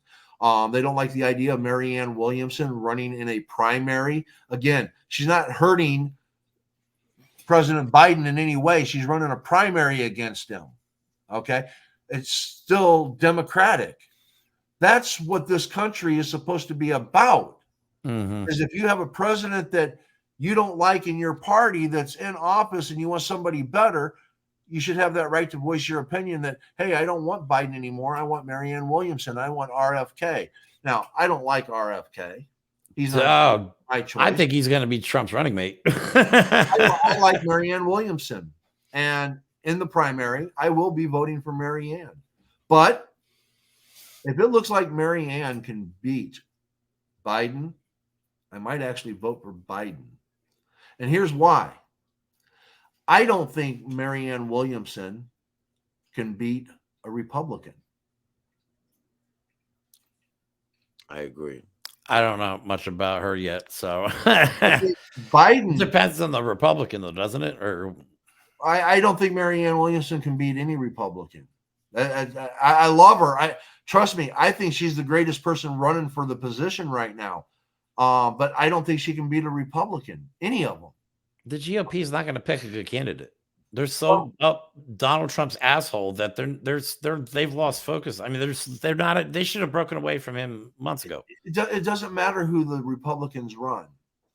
they don't like the idea of Marianne Williamson running in a primary. Again, she's not hurting President Biden in any way. She's running a primary against him. Okay. It's still Democratic. That's what this country is supposed to be about. Is if you have a president that you don't like in your party that's in office and you want somebody better, you should have that right to voice your opinion that, hey, I don't want Biden anymore. I want Marianne Williamson. I want RFK. Now, I don't like RFK. He's not my choice. I think he's going to be Trump's running mate. I like Marianne Williamson. And in the primary, I will be voting for Marianne. But if it looks like Marianne can beat Biden, I might actually vote for Biden. And here's why. I don't think Marianne Williamson can beat a Republican. I agree. I don't know much about her yet, so Biden depends on the Republican, though, doesn't it? Or I don't think Marianne Williamson can beat any Republican. I love her. Trust me. I think she's the greatest person running for the position right now. But I don't think she can beat a Republican, any of them. The GOP is not going to pick a good candidate. They're so up Donald Trump's asshole that they've lost focus. I mean, they're not. They should have broken away from him months ago. It doesn't matter who the Republicans run.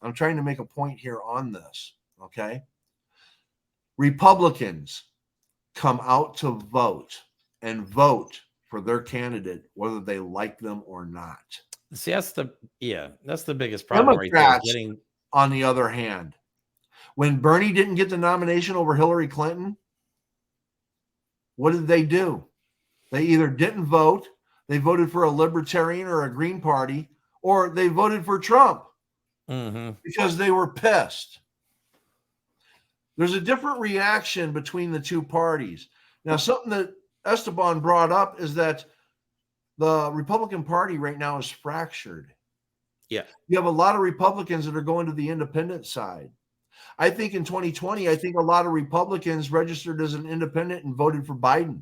I'm trying to make a point here on this. Okay, Republicans come out to vote and vote for their candidate, whether they like them or not. See, that's the biggest problem. Democrats, on the other hand, when Bernie didn't get the nomination over Hillary Clinton, what did they do? They either didn't vote, they voted for a Libertarian or a Green Party, or they voted for Trump because they were pissed. There's a different reaction between the two parties. Now, something that Esteban brought up is that the Republican Party right now is fractured. Yeah. You have a lot of Republicans that are going to the independent side. I think in 2020, I think a lot of Republicans registered as an independent and voted for Biden.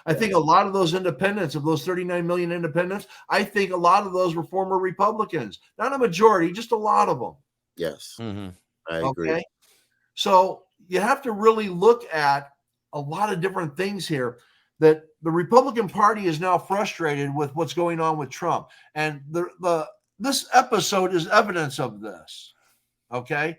I think a lot of those independents, of those 39 million independents, I think a lot of those were former Republicans. Not a majority, just a lot of them. Yes. I agree. Okay? So you have to really look at a lot of different things here. That the Republican Party is now frustrated with what's going on with Trump. And this episode is evidence of this. Okay?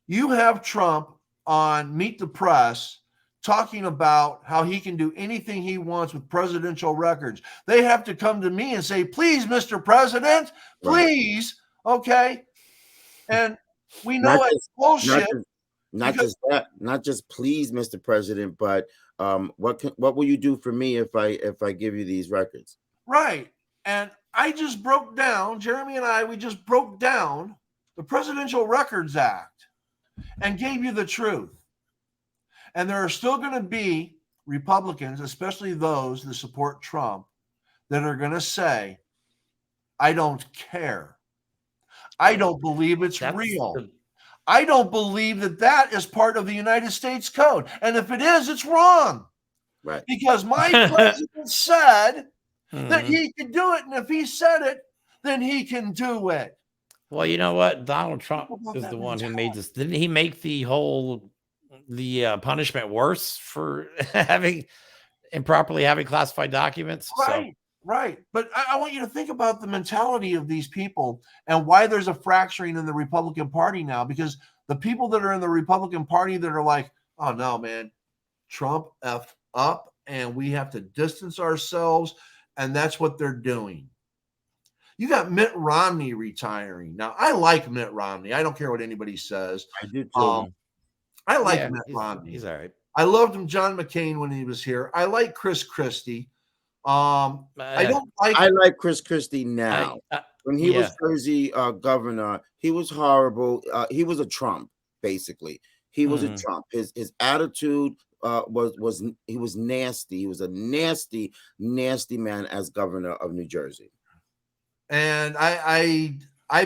You have Trump on Meet the Press talking about how he can do anything he wants with presidential records. They have to come to me and say, please, Mr. President, please. Right. Okay? And we know it's bullshit. Not just please, Mr. President, but what will you do for me if I give you these records? Right. And I just broke down, Jeremy and we just broke down the Presidential Records Act and gave you the truth. And there are still going to be Republicans, especially those that support Trump, that are going to say, I don't care. I don't believe it's real. I don't believe that is part of the United States Code. And if it is, it's wrong. Right. Because my president said that he could do it. And if he said it, then he can do it. Well, you know what? Donald Trump is the one who made this. Didn't he make the punishment worse for improperly having classified documents? Right. Right. But I want you to think about the mentality of these people and why there's a fracturing in the Republican Party now, because the people that are in the Republican Party that are like, oh no, man, Trump F up and we have to distance ourselves. And that's what they're doing. You got Mitt Romney retiring. Now, I like Mitt Romney. I don't care what anybody says. I do too. I like Yeah, Mitt Romney. He's all right. I loved him, John McCain, when he was here. I like Chris Christie. I don't like. I like Chris Christie now. When he was yeah. Jersey governor, he was horrible. He was a Trump, basically. He was a Trump. His attitude was he was nasty. He was a nasty man as governor of New Jersey. And I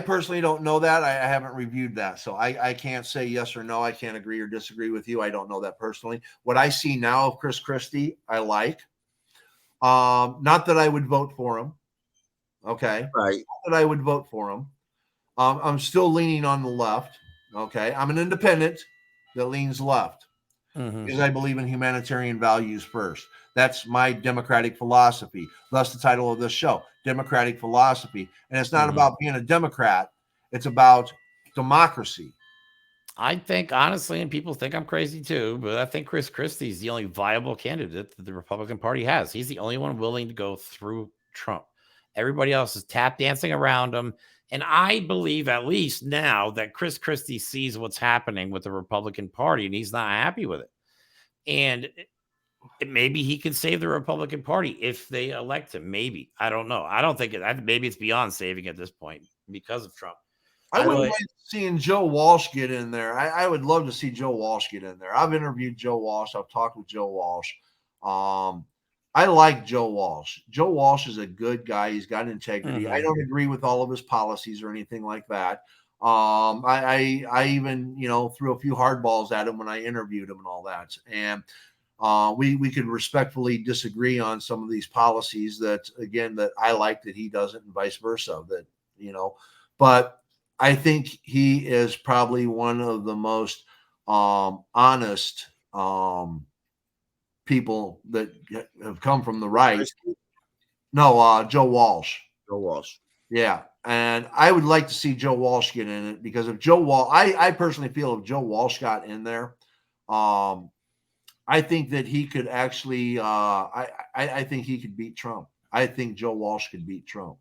personally don't know that. I haven't reviewed that. So I can't say yes or no. I can't agree or disagree with you. I don't know that personally. What I see now of Chris Christie, I like. Not that I would vote for him. Okay. Right. Not that I would vote for him. I'm still leaning on the left. Okay. I'm an independent that leans left because I believe in humanitarian values first. That's my democratic philosophy. Thus the title of this show, Democratic Philosophy. And it's not about being a Democrat. It's about democracy. I think, honestly, and people think I'm crazy too, but I think Chris Christie is the only viable candidate that the Republican Party has. He's the only one willing to go through Trump. Everybody else is tap dancing around him. And I believe, at least now, that Chris Christie sees what's happening with the Republican Party and he's not happy with it. And maybe he can save the Republican Party if they elect him. Maybe. I don't know. I don't think maybe it's beyond saving at this point because of Trump. I wouldn't mind seeing Joe Walsh get in there. I would love to see Joe Walsh get in there. I've interviewed Joe Walsh. I've talked with Joe Walsh. I like Joe Walsh. Joe Walsh is a good guy. He's got integrity. I don't agree with all of his policies or anything like that. I even, threw a few hard balls at him when I interviewed him and all that. And we could respectfully disagree on some of these policies that I like that he doesn't, and vice versa. But I think he is probably one of the most honest people that have come from the right. No, Joe Walsh. Joe Walsh. Yeah. And I would like to see Joe Walsh get in it, because if Joe Walsh, I personally feel if Joe Walsh got in there, I think that he could actually, I think he could beat Trump. I think Joe Walsh could beat Trump.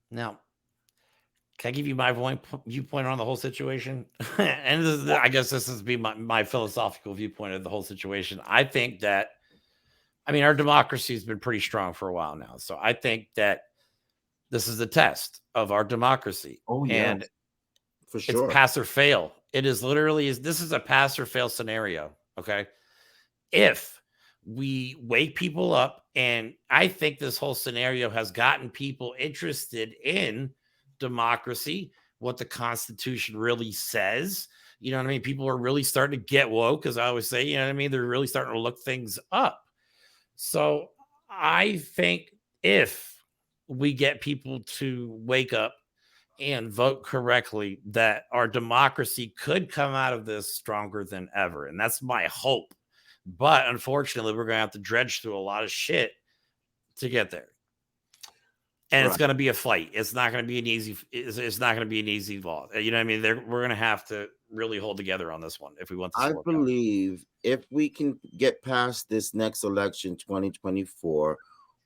Now, can I give you my viewpoint on the whole situation? And I guess this is my philosophical viewpoint of the whole situation. I think that, our democracy has been pretty strong for a while now. So I think that this is a test of our democracy. Oh, yeah. And for sure. It's pass or fail. It is literally, this is a pass or fail scenario. Okay. If we wake people up, and I think this whole scenario has gotten people interested in democracy, what the Constitution really says. You know what I mean? People are really starting to get woke, as I always say. You know what I mean? They're really starting to look things up. So I think if we get people to wake up and vote correctly, that our democracy could come out of this stronger than ever. And that's my hope. But unfortunately, we're going to have to dredge through a lot of shit to get there. And It's going to be a fight. It's not going to be an easy. It's not going to be an easy ball. You know what I mean? We're going to have to really hold together on this one if we want to. I believe if we can get past this next election, 2024,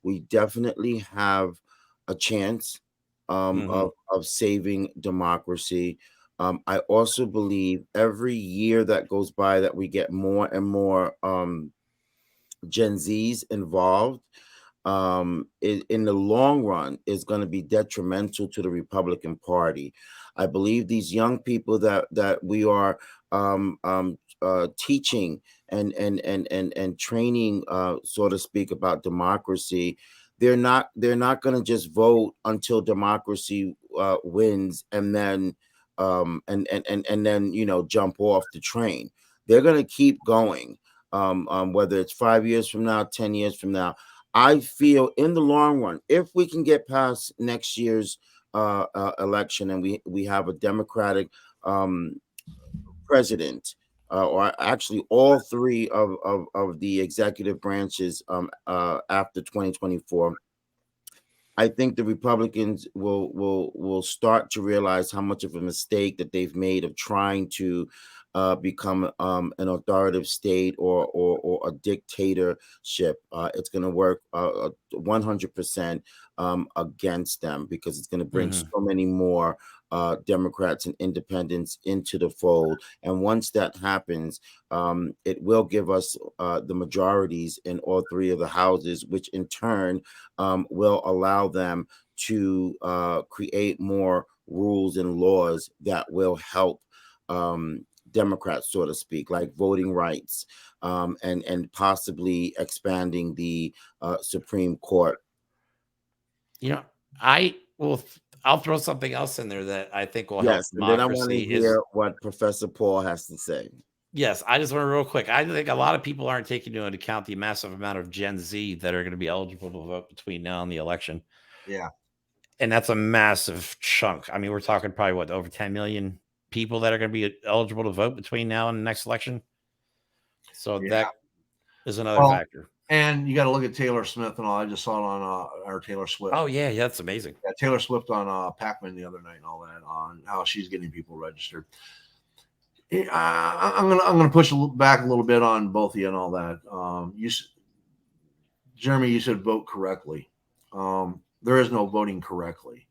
we definitely have a chance of saving democracy. I also believe every year that goes by that we get more and more Gen Zs involved, in the long run is going to be detrimental to the Republican Party. I believe these young people that we are teaching and training, so to speak, about democracy, they're not going to just vote until democracy wins and then jump off the train. They're going to keep going, whether it's 5 years from now, 10 years from now. I feel in the long run, if we can get past next year's election and we have a Democratic president, or actually all three of the executive branches after 2024, I think the Republicans will start to realize how much of a mistake that they've made of trying to become an authoritative state or a dictatorship. It's going to work 100% against them, because it's going to bring so many more Democrats and independents into the fold. And once that happens, it will give us the majorities in all three of the houses, which in turn will allow them to create more rules and laws that will help Democrats, so to speak, like voting rights, and possibly expanding the Supreme Court. You know, I'll throw something else in there that I think will help Yes, and then I want to democracy. hear what Professor Paul has to say. Yes, I just want to real quick. I think a lot of people aren't taking into account the massive amount of Gen Z that are going to be eligible to vote between now and the election. Yeah. And that's a massive chunk. I mean, we're talking probably what, over 10 million people that are going to be eligible to vote between now and the next election. So that is another factor. And you got to look at Taylor Smith and all. I just saw it on our Taylor Swift. Oh yeah, that's amazing. Yeah, Taylor Swift on Pac-Man the other night and all that, on how she's getting people registered. I'm gonna push back a little bit on both of you and all that. Jeremy, you said vote correctly. There is no voting correctly.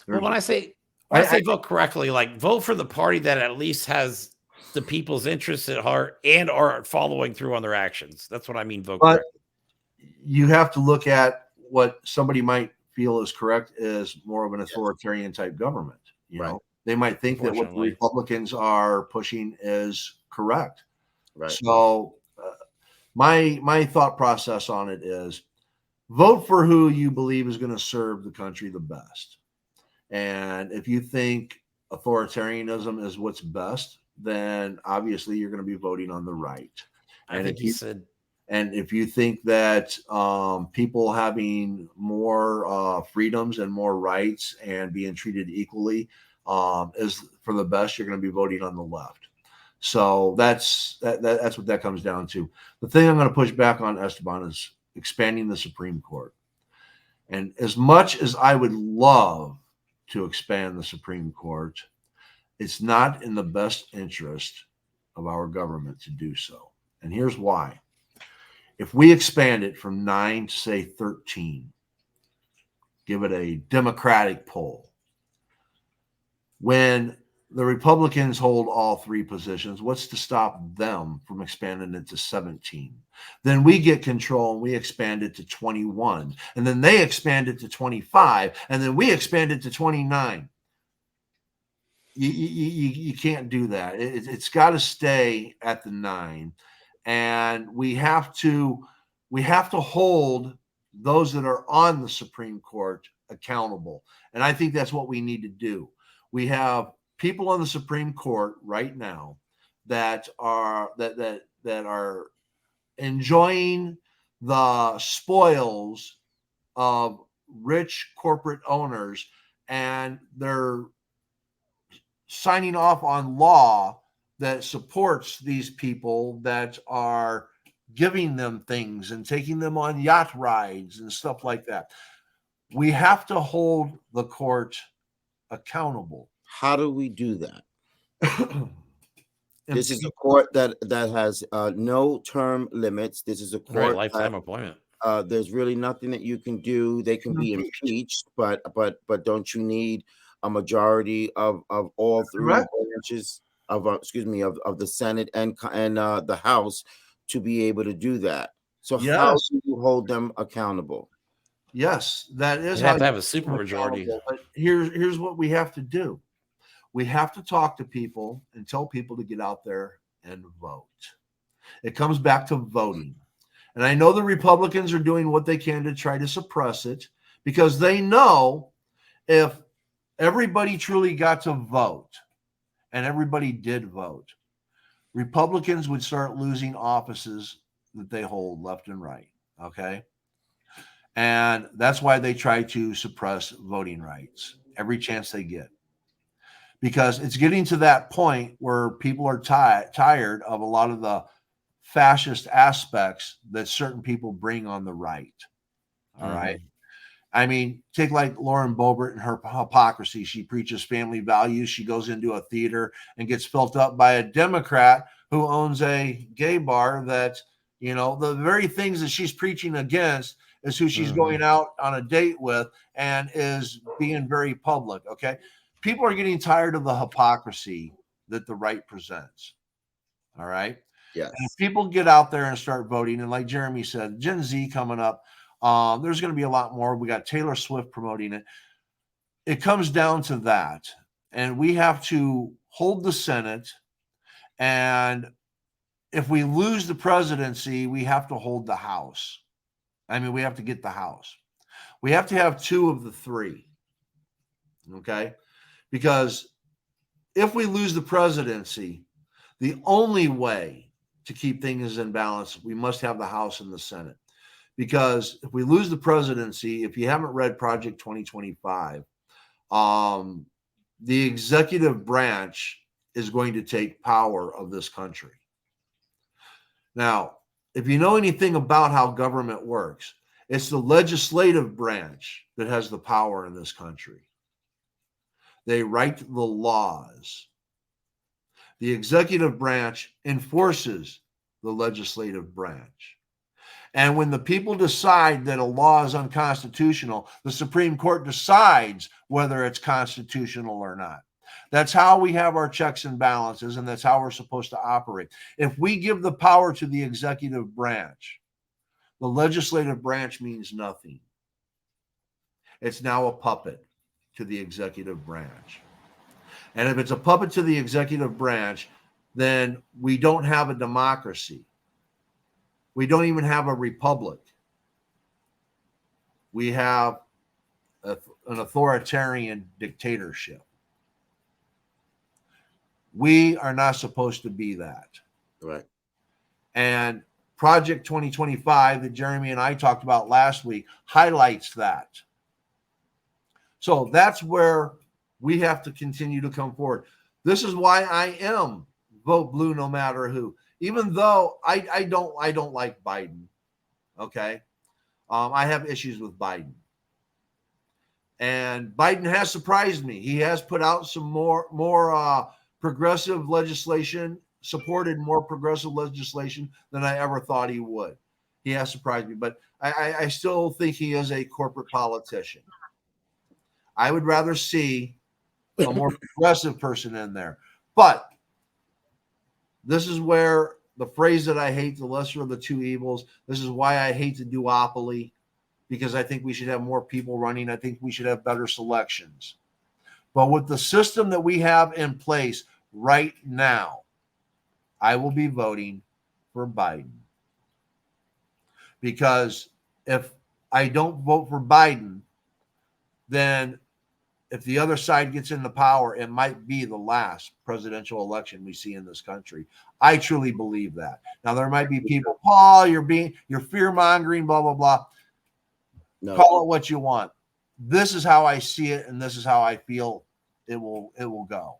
Well, when I say vote correctly, like vote for the party that at least has the people's interests at heart and are following through on their actions. That's what I mean. Vote correctly. You have to look at what somebody might feel is correct is more of an authoritarian type government. You know, they might think that what the Republicans are pushing is correct. Right. So my thought process on it is vote for who you believe is going to serve the country the best. And if you think authoritarianism is what's best, then obviously you're going to be voting on the right. I think he said. And if you think that people having more freedoms and more rights and being treated equally is for the best, you're going to be voting on the left. So that's what that comes down to. The thing I'm going to push back on, Esteban, is expanding the Supreme Court. And as much as I would love to expand the Supreme Court, it's not in the best interest of our government to do so. And here's why. If we expand it from 9 to, say, 13, give it a Democratic poll, when the Republicans hold all three positions, what's to stop them from expanding it to 17? Then we get control and we expand it to 21. And then they expand it to 25. And then we expand it to 29. You can't do that. It's got to stay at the 9. And we have to hold those that are on the Supreme Court accountable. And I think that's what we need to do. We have people on the Supreme Court right now that are enjoying the spoils of rich corporate owners, and they're signing off on law that supports these people that are giving them things and taking them on yacht rides and stuff like that. We have to hold the court accountable. How do we do that? This is a court that has no term limits. This is a court lifetime appointment. There's really nothing that you can do. They can be impeached, but don't you need a majority of all three branches of the Senate and the House to be able to do that? So how do you hold them accountable? Yes, that is. You have to have a supermajority. But here's what we have to do. We have to talk to people and tell people to get out there and vote. It comes back to voting. And I know the Republicans are doing what they can to try to suppress it, because they know if everybody truly got to vote and everybody did vote, Republicans would start losing offices that they hold left and right. Okay. And that's why they try to suppress voting rights every chance they get, because it's getting to that point where people are tired of a lot of the fascist aspects that certain people bring on the right. All right. I mean, take like Lauren Boebert and her hypocrisy. She preaches family values. She goes into a theater and gets filled up by a Democrat who owns a gay bar that, you know, the very things that she's preaching against is who she's going out on a date with and is being very public. Okay. People are getting tired of the hypocrisy that the right presents. All right. Yes. And if people get out there and start voting, and like Jeremy said, Gen Z coming up, there's going to be a lot more. We got Taylor Swift promoting it. It comes down to that. And we have to hold the Senate. And if we lose the presidency, we have to hold the House. I mean, we have to get the House. We have to have 2 of the 3. Okay? Because if we lose the presidency, the only way to keep things in balance, we must have the House and the Senate. Because if we lose the presidency, if you haven't read Project 2025, the executive branch is going to take power of this country. Now, if you know anything about how government works, it's the legislative branch that has the power in this country. They write the laws. The executive branch enforces the legislative branch. And when the people decide that a law is unconstitutional, the Supreme Court decides whether it's constitutional or not. That's how we have our checks and balances, and that's how we're supposed to operate. If we give the power to the executive branch, the legislative branch means nothing. It's now a puppet to the executive branch. And if it's a puppet to the executive branch, then we don't have a democracy. We don't even have a republic. We have an authoritarian dictatorship. We are not supposed to be that. Right. And Project 2025 that Jeremy and I talked about last week highlights that. So that's where we have to continue to come forward. This is why I am vote blue no matter who. Even though I don't like Biden, okay, I have issues with Biden, and Biden has surprised me. He has put out some more progressive legislation, supported more progressive legislation than I ever thought he would. He has surprised me, but I still think he is a corporate politician. I would rather see a more progressive person in there, but this is where the phrase that I hate, the lesser of the 2 evils. This is why I hate the duopoly, because I think we should have more people running. I think we should have better selections. But with the system that we have in place right now, I will be voting for Biden. Because if I don't vote for Biden, then if the other side gets into power, it might be the last presidential election we see in this country. I truly believe that. Now, there might be people, Paul, you're fear mongering, blah, blah, blah. No. Call it what you want. This is how I see it, and this is how I feel it will go.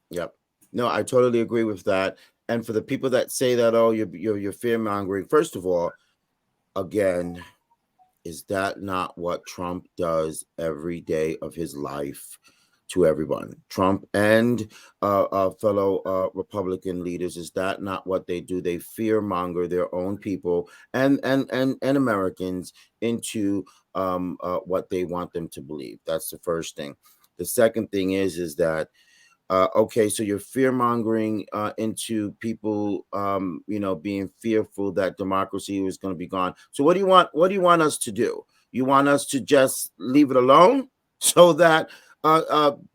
Yep. No, I totally agree with that. And for the people that say that, oh, you're fear mongering, first of all, again, is that not what Trump does every day of his life to everyone? Trump and fellow Republican leaders, is that not what they do? They fear monger their own people and Americans into what they want them to believe. That's the first thing. The second thing is that okay, so you're fear mongering into people, being fearful that democracy is going to be gone. So what do you want? What do you want us to do? You want us to just leave it alone so that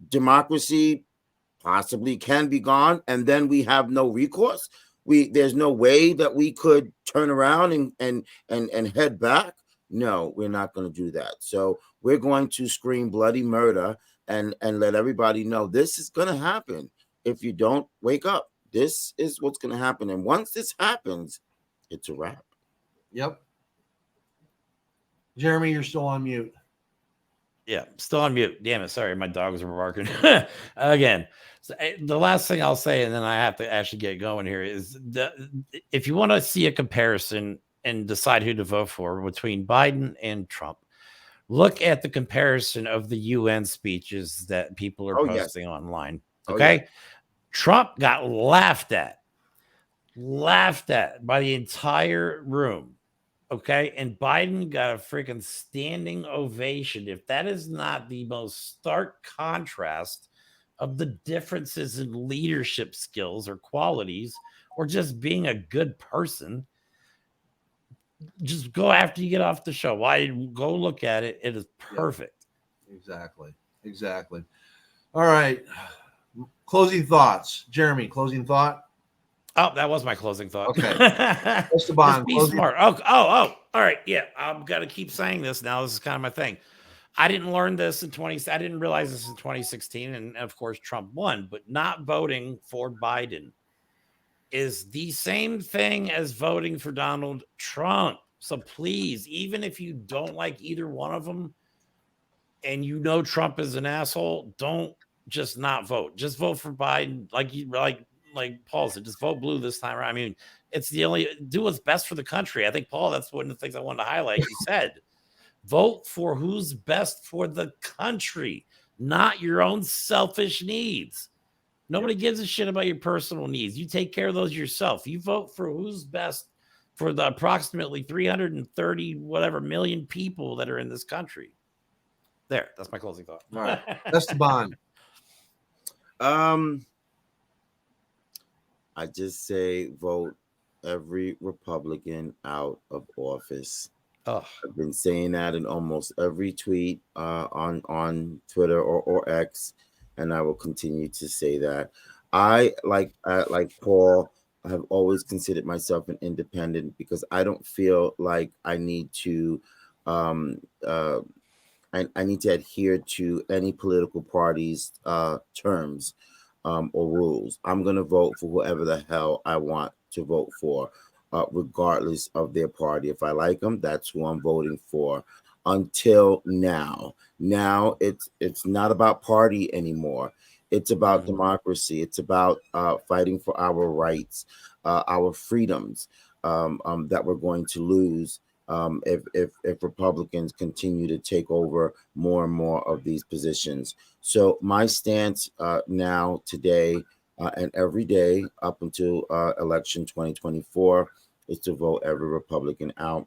democracy possibly can be gone, and then we have no recourse? There's no way that we could turn around and head back. No, we're not going to do that. So we're going to scream bloody murder and let everybody know this is going to happen if you don't wake up. This is what's going to happen. And once this happens, it's a wrap. Yep. Jeremy, you're still on mute. Yeah, still on mute. Damn it. Sorry, my dogs are barking. Again, so the last thing I'll say, and then I have to actually get going here, is if you want to see a comparison and decide who to vote for between Biden and Trump, Look at the comparison of the UN speeches that people are Oh, yes. posting online. Oh, Okay. Trump got laughed at by the entire room. Okay. And Biden got a freaking standing ovation. If that is not the most stark contrast of the differences in leadership skills or qualities or just being a good person, just go after you get off the show. Why go look at it? It is perfect. Exactly. All right. Closing thoughts. Jeremy, closing thought. Oh, that was my closing thought. Okay. Just be smart. Oh, all right. Yeah, I'm gonna keep saying this now. This is kind of my thing. I didn't learn this in I didn't realize this in 2016, and of course Trump won, but not voting for Biden is the same thing as voting for Donald Trump. So please, even if you don't like either one of them and you know Trump is an asshole, don't just not vote. Just vote for Biden. Like Paul said, just vote blue this time around. I mean, it's the only do what's best for the country. I think, Paul, that's one of the things I wanted to highlight. You said vote for who's best for the country, not your own selfish needs. Nobody gives a shit about your personal needs. You take care of those yourself. You vote for who's best for the approximately 330 whatever million people that are in this country. There, that's my closing thought. All right. Esteban. I just say vote every Republican out of office. Oh. I've been saying that in almost every tweet on Twitter or X, and I will continue to say that. I like Paul. I have always considered myself an independent because I don't feel like I need to. I need to adhere to any political party's terms or rules. I'm going to vote for whoever the hell I want to vote for, regardless of their party. If I like them, that's who I'm voting for. Until now, it's not about party anymore. It's about democracy. It's about fighting for our rights, our freedoms that we're going to lose if Republicans continue to take over more and more of these positions. So my stance now, today, and every day up until election 2024 is to vote every Republican out.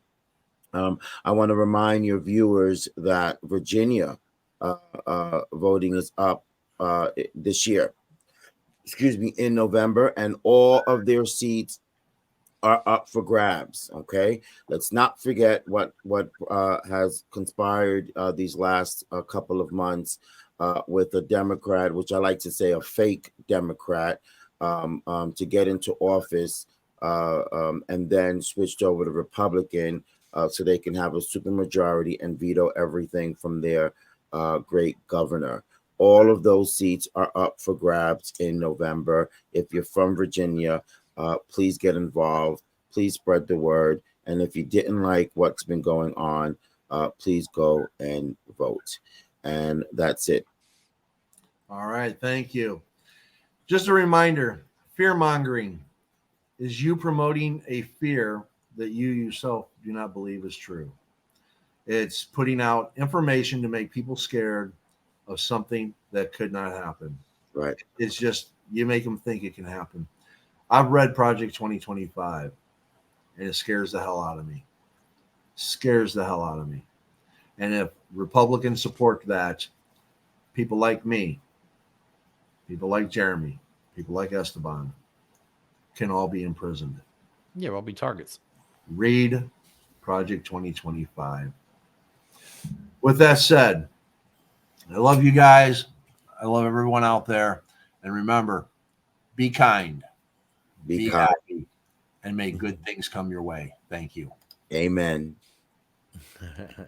I want to remind your viewers that Virginia voting is up this year, in November, and all of their seats are up for grabs. Okay, let's not forget what has conspired these last couple of months with a Democrat, which I like to say a fake Democrat, to get into office and then switched over to Republican so they can have a supermajority and veto everything from their great governor. All of those seats are up for grabs in November. If you're from Virginia, please get involved. Please spread the word. And if you didn't like what's been going on, please go and vote. And that's it. All right. Thank you. Just a reminder, fear-mongering is you promoting a fear that you yourself do not believe is true. It's putting out information to make people scared of something that could not happen. Right. It's just, you make them think it can happen. I've read Project 2025 and it scares the hell out of me. And if Republicans support that, people like me, people like Jeremy, people like Esteban can all be imprisoned. Yeah, we'll be targets. Read Project 2025. With that said, I love you guys. I love everyone out there. And remember, be kind. Be happy. And may good things come your way. Thank you. Amen.